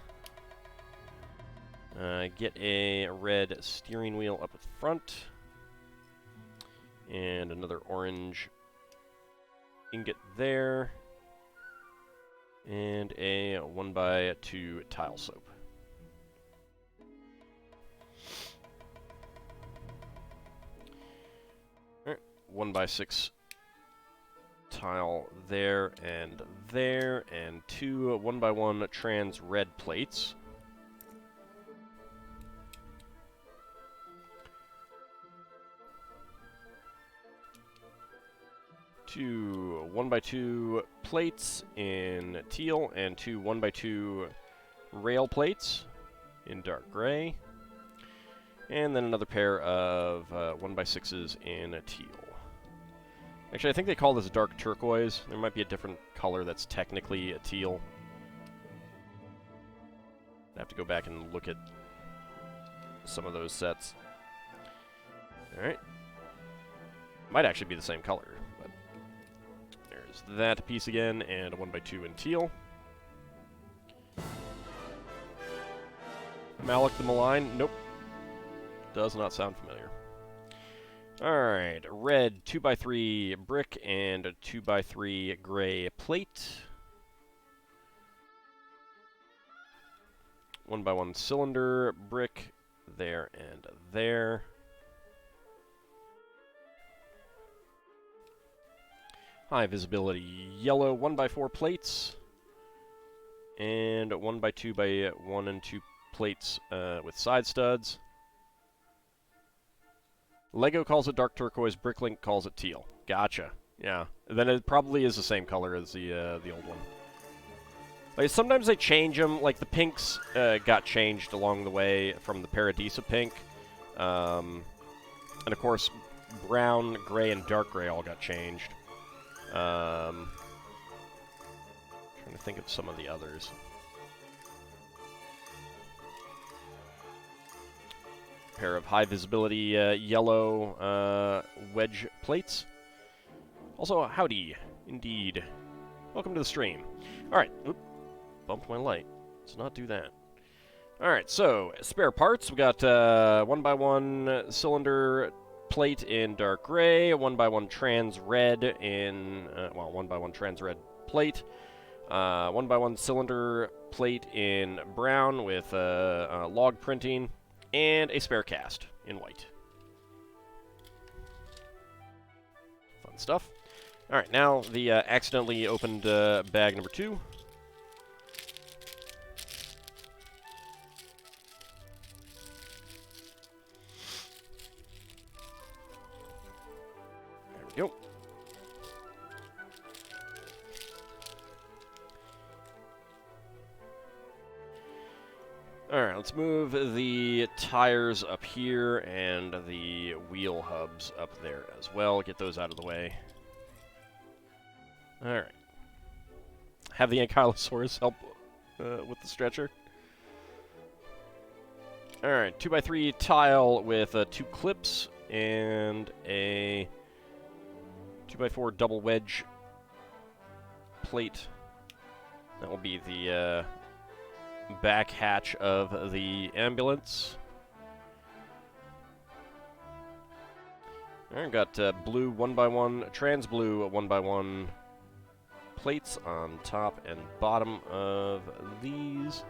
[SPEAKER 1] Get a red steering wheel up at the front. And another orange ingot there. And a 1x2 tile slope. Alright, 1x6 tile there, and 2 1x1 trans red plates. Two 1x2 plates in teal and 2 1x2 rail plates in dark gray. And then another pair of 1x6s in teal. Actually, I think they call this dark turquoise. There might be a different color that's technically a teal. I have to go back and look at some of those sets. Alright. Might actually be the same color. But there's that piece again, and a 1x2 in teal. Malik the Malign? Nope. Does not sound familiar. Alright, red 2x3 brick and a 2x3 gray plate. 1x1 cylinder brick there and there. High visibility yellow 1x4 plates. And 1x2 by 1 and 2 plates with side studs. Lego calls it dark turquoise, Bricklink calls it teal. Gotcha. Yeah. Then it probably is the same color as the old one. Like, sometimes they change them. Like, the pinks got changed along the way from the Paradisa pink. And, of course, brown, gray, and dark gray all got changed. Trying to think of some of the others. Pair of high visibility yellow wedge plates. Also, howdy, indeed. Welcome to the stream. Alright, oop, bumped my light. Let's not do that. Alright, so, spare parts. We got 1x1 cylinder plate in dark gray, 1x1 trans red in, 1x1 trans red plate, 1x1 cylinder plate in brown with log printing, and a spare cast in white. Fun stuff. Alright, now the accidentally opened bag number 2. There we go. Alright, let's move the tires up here and the wheel hubs up there as well. Get those out of the way. Alright. Have the Ankylosaurus help with the stretcher. Alright, 2x3 tile with 2 clips and a 2x4 double wedge plate. That will be the back hatch of the ambulance. Alright, got blue 1x1, trans blue 1x1 plates on top and bottom of these.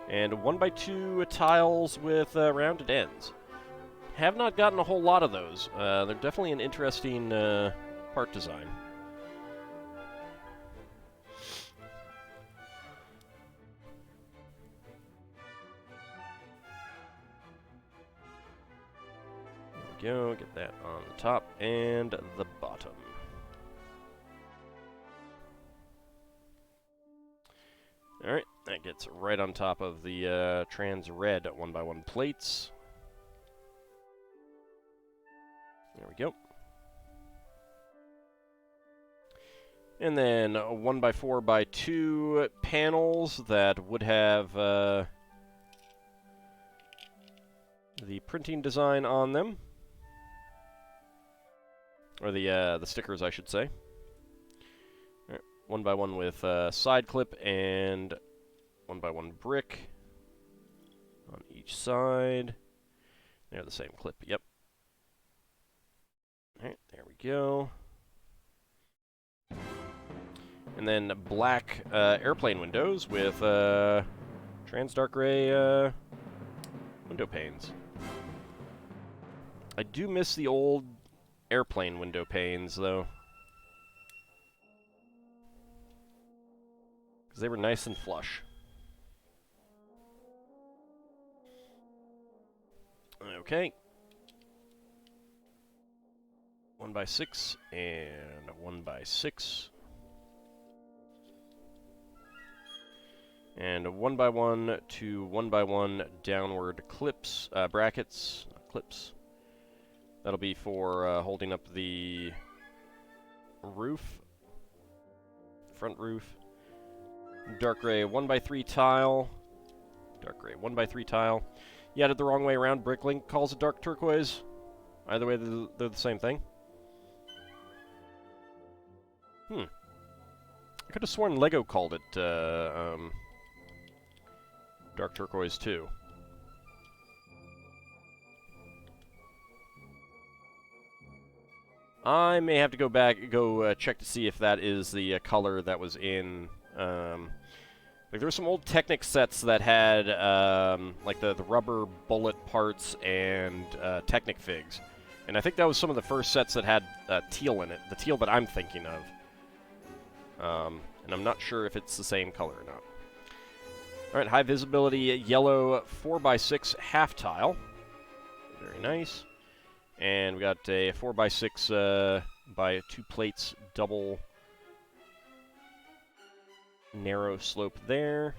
[SPEAKER 1] And 1x2 tiles with rounded ends. Have not gotten a whole lot of those. They're definitely an interesting part design. There we go, get that on the top and the bottom. Alright, that gets right on top of the trans red 1x1 plates. There we go. And then 1x4x2 panels that would have the printing design on them. Or the stickers, I should say. 1x1 with side clip and 1x1 brick on each side. They're the same clip, yep. Alright, there we go. And then black airplane windows with trans dark gray window panes. I do miss the old airplane window panes, though. Because they were nice and flush. Okay. 1x6 and 1x6. And 1x1 to 1x1 downward clips, brackets, clips. That'll be for holding up the roof, front roof. Dark gray 1x3 tile. Dark gray 1x3 tile. You had it the wrong way around. Bricklink calls it dark turquoise. Either way, they're the same thing. I could have sworn Lego called it dark turquoise too. I may have to go check to see if that is the color that was in. Like there were some old Technic sets that had like the rubber bullet parts and Technic figs, and I think that was some of the first sets that had teal in it. The teal that I'm thinking of, and I'm not sure if it's the same color or not. All right, high visibility yellow 4x6 half tile, very nice. And we got a 4x6 by 2 plates double narrow slope there.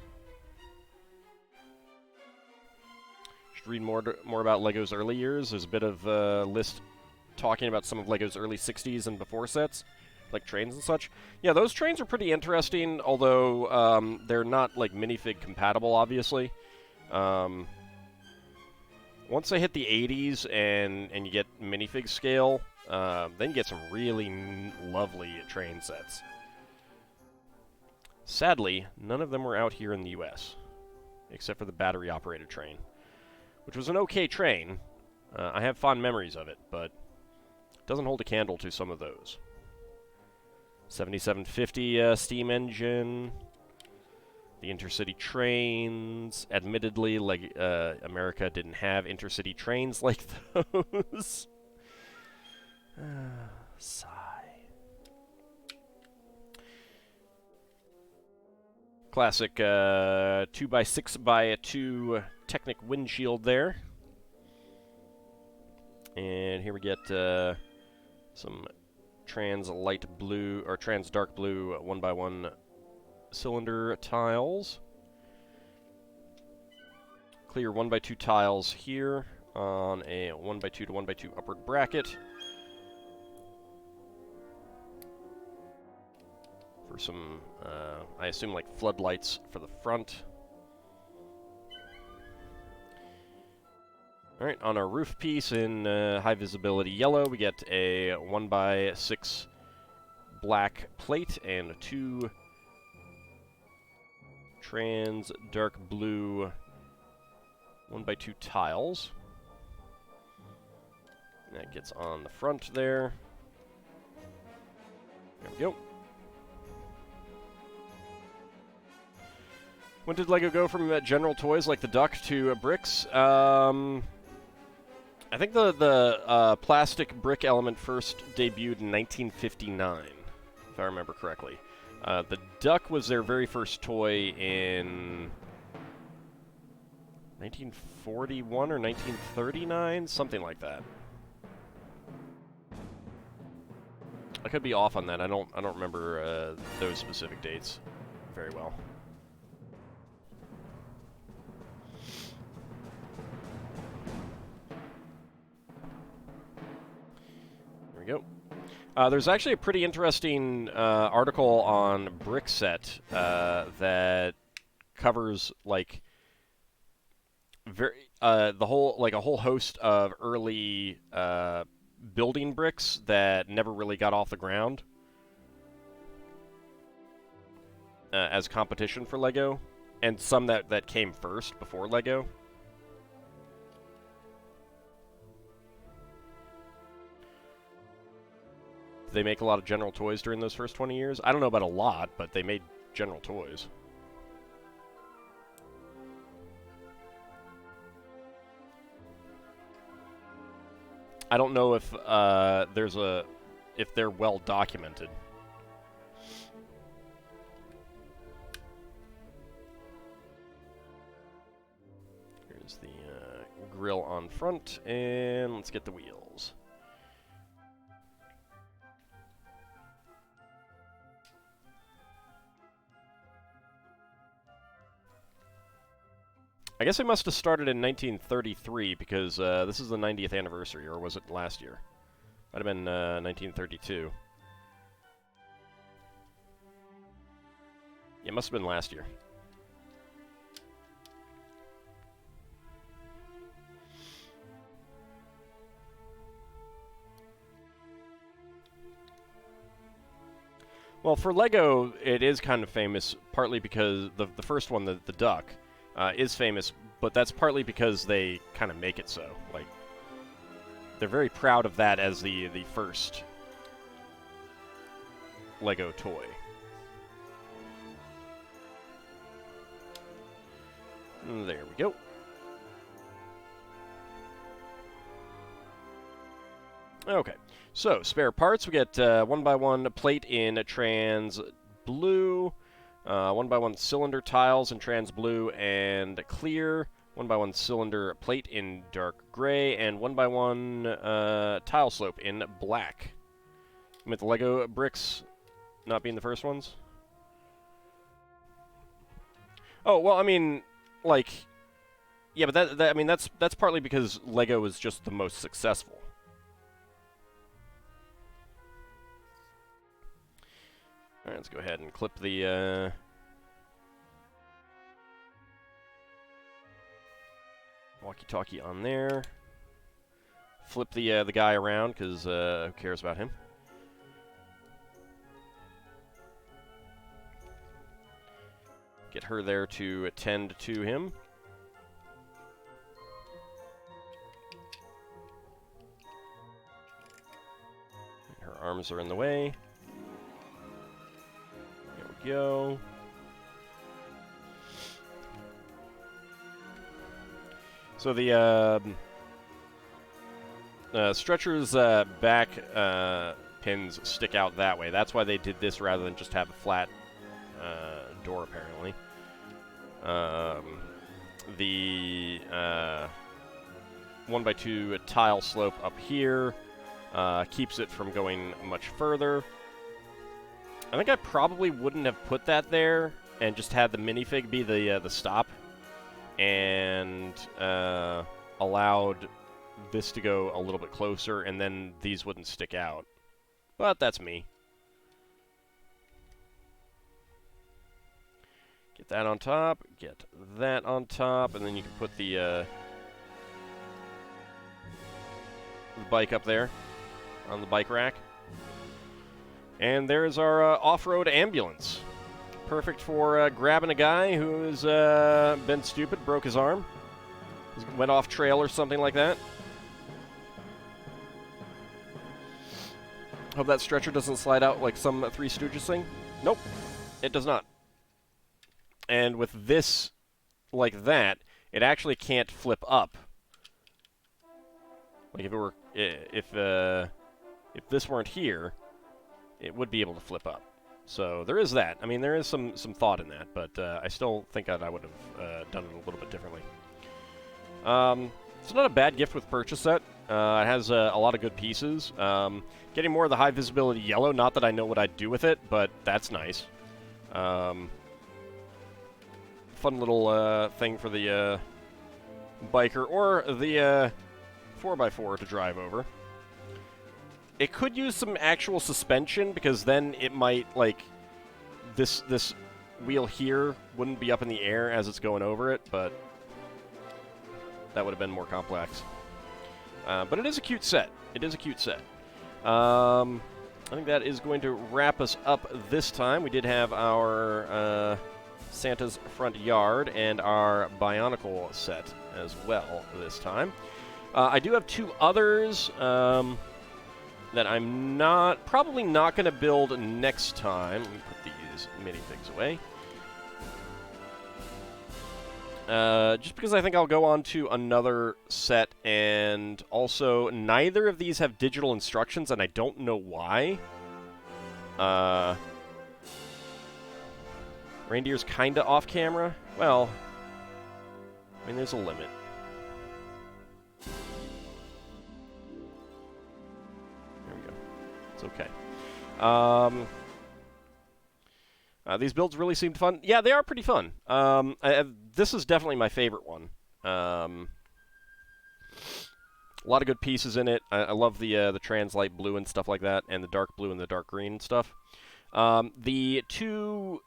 [SPEAKER 1] Should read more about LEGO's early years. There's a bit of list talking about some of LEGO's early 60s and before sets, like trains and such. Yeah, those trains are pretty interesting, although they're not like minifig compatible, obviously. Once they hit the 80s and you get minifig scale, then you get some really lovely train sets. Sadly, none of them were out here in the US, except for the battery-operated train, which was an okay train. I have fond memories of it, but it doesn't hold a candle to some of those. 7750 steam engine, the intercity trains. Admittedly, like America didn't have intercity trains like those. Sigh. Classic 2x6x2 Technic windshield there. And here we get some trans light blue, or trans dark blue 1x1 cylinder tiles. Clear 1x2 tiles here on a 1x2 to 1x2 upward bracket. For some, I assume, like floodlights for the front. Alright, on our roof piece in high visibility yellow, we get a 1x6 black plate and 2 trans dark blue 1x2 tiles. And that gets on the front there. There we go. When did LEGO go from general toys like the duck to bricks? I think the plastic brick element first debuted in 1959, if I remember correctly. The duck was their very first toy in 1941 or 1939, something like that. I could be off on that. I don't remember those specific dates very well. There we go. There's actually a pretty interesting article on Brickset that covers like a whole host of early building bricks that never really got off the ground as competition for LEGO, and some that came first before LEGO. Did they make a lot of general toys during those first 20 years? I don't know about a lot, but they made general toys. I don't know if if they're well documented. Here's the grill on front, and let's get the wheels. I guess it must have started in 1933 because this is the 90th anniversary, or was it last year? Might have been 1932. Yeah, it must have been last year. Well, for LEGO, it is kind of famous, partly because the first one, the duck, is famous, but that's partly because they kind of make it so. Like, they're very proud of that as the first LEGO toy. And there we go. Okay, so spare parts. We get 1x1 plate in trans blue. 1x1 cylinder tiles in trans blue and clear, 1x1 cylinder plate in dark gray, and 1x1 tile slope in black. With the LEGO bricks not being the first ones? Oh, well, I mean, like, yeah, but I mean, that's partly because LEGO was just the most successful. Alright, let's go ahead and clip the walkie-talkie on there. flip the guy around, because who cares about him? Get her there to attend to him. Her arms are in the way. There we go. So the stretcher's back pins stick out that way. That's why they did this rather than just have a flat door, apparently. The 1x2 tile slope up here keeps it from going much further. I think I probably wouldn't have put that there and just had the minifig be the stop and allowed this to go a little bit closer, and then these wouldn't stick out. But that's me. Get that on top, get that on top, and then you can put the bike up there on the bike rack. And there's our off-road ambulance. Perfect for grabbing a guy who's been stupid, broke his arm, went off trail or something like that. Hope that stretcher doesn't slide out like some Three Stooges thing. Nope, it does not. And with this like that, it actually can't flip up. Like if it were, if this weren't here, it would be able to flip up. So there is that. I mean, there is some thought in that, but I still think that I would have done it a little bit differently. It's not a bad gift with purchase set. It has a lot of good pieces. Getting more of the high visibility yellow, not that I know what I'd do with it, but that's nice. Fun little thing for the biker or the 4x4 to drive over. It could use some actual suspension, because then it might, like, this wheel here wouldn't be up in the air as it's going over it, but that would have been more complex. But it is a cute set. It is a cute set. I think that is going to wrap us up this time. We did have our Santa's Front Yard and our Bionicle set as well this time. I do have two others that I'm probably not going to build next time. Let me put these minifigs away. Just because I think I'll go on to another set, and also neither of these have digital instructions, and I don't know why. Reindeer's kinda off camera. Well, I mean, there's a limit. There we go. It's okay. These builds really seemed fun. Yeah, they are pretty fun. This is definitely my favorite one. A lot of good pieces in it. I love the translight blue and stuff like that, and the dark blue and the dark green stuff. The two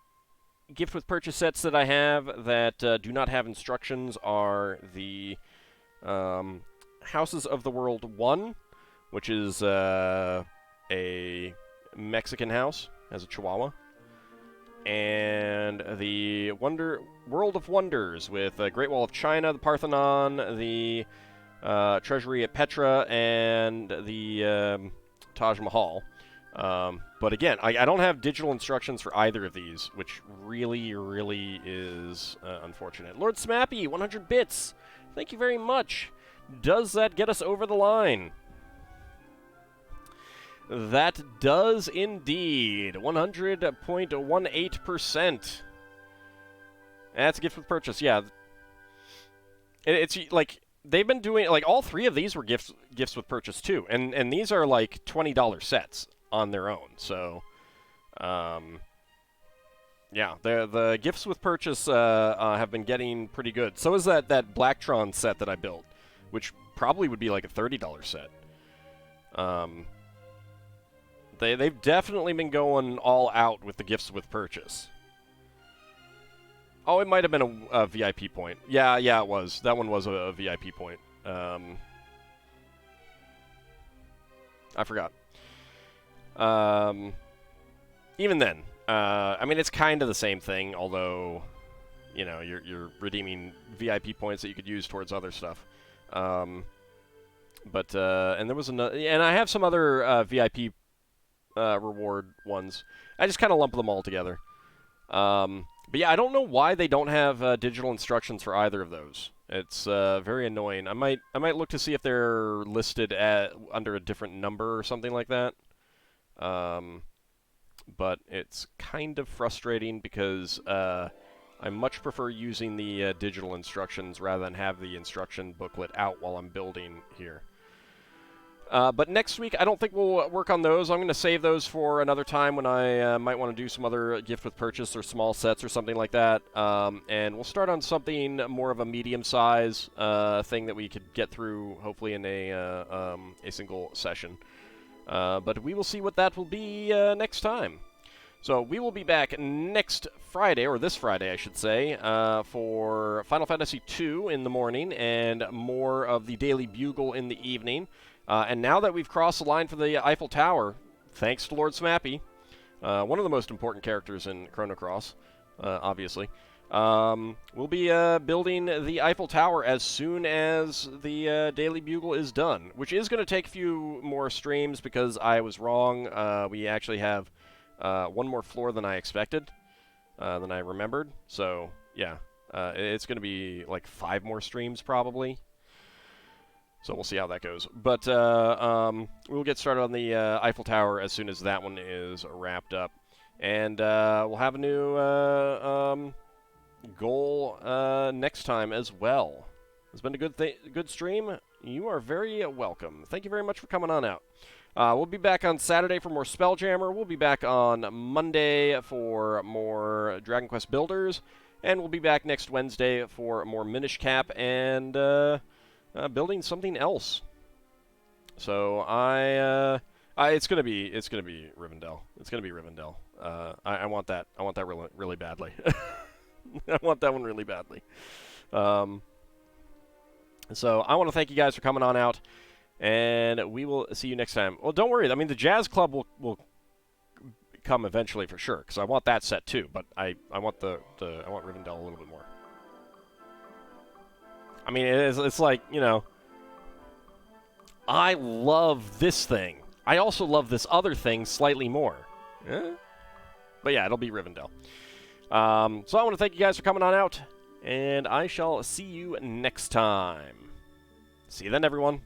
[SPEAKER 1] gift with purchase sets that I have that do not have instructions are the Houses of the World 1, which is a Mexican house, has a chihuahua. And the World of Wonders with Great Wall of China, the Parthenon, the Treasury at Petra, and the Taj Mahal. But again, I don't have digital instructions for either of these, which really, really is unfortunate. Lord Smappy, 100 bits. Thank you very much. Does that get us over the line? That does indeed. 100.18%. That's a gift with purchase, yeah. It's like, they've been doing, like, all three of these were gifts with purchase, too. And these are, like, $20 sets on their own. So, yeah, the gifts with purchase have been getting pretty good. So is that Blacktron set that I built, which probably would be, like, a $30 set. They've definitely been going all out with the gifts with purchase. Oh, it might have been a VIP point. Yeah, it was. That one was a VIP point. I forgot. Even then, I mean, it's kind of the same thing, although, you know, you're redeeming VIP points that you could use towards other stuff. And there was another, and I have some other VIP reward ones. I just kind of lump them all together. But yeah, I don't know why they don't have digital instructions for either of those. It's very annoying. I might look to see if they're listed under a different number or something like that. But it's kind of frustrating because I much prefer using the digital instructions rather than have the instruction booklet out while I'm building here. But next week, I don't think we'll work on those. I'm going to save those for another time when I might want to do some other gift with purchase or small sets or something like that. And we'll start on something more of a medium size thing that we could get through, hopefully in a single session. But we will see what that will be next time. So we will be back next Friday, or this Friday, I should say, for Final Fantasy II in the morning and more of the Daily Bugle in the evening. And now that we've crossed the line for the Eiffel Tower, thanks to Lord Smappy, one of the most important characters in Chrono Cross, obviously, we'll be building the Eiffel Tower as soon as the Daily Bugle is done, which is going to take a few more streams because I was wrong. We actually have one more floor than I expected, than I remembered. So, yeah, it's going to be like 5 more streams probably. So we'll see how that goes. But we'll get started on the Eiffel Tower as soon as that one is wrapped up. And we'll have a new goal next time as well. It's been a good stream. You are very welcome. Thank you very much for coming on out. We'll be back on Saturday for more Spelljammer. We'll be back on Monday for more Dragon Quest Builders. And we'll be back next Wednesday for more Minish Cap and building something else. So it's gonna be Rivendell. It's gonna be Rivendell. I want that. I want that really, really badly. I want that one really badly. So I want to thank you guys for coming on out, and we will see you next time. Well, don't worry. I mean, the Jazz Club will come eventually for sure, because I want that set too. But I want I want Rivendell a little bit more. I mean, it's like, you know, I love this thing. I also love this other thing slightly more. Yeah? But yeah, it'll be Rivendell. So I want to thank you guys for coming on out, and I shall see you next time. See you then, everyone.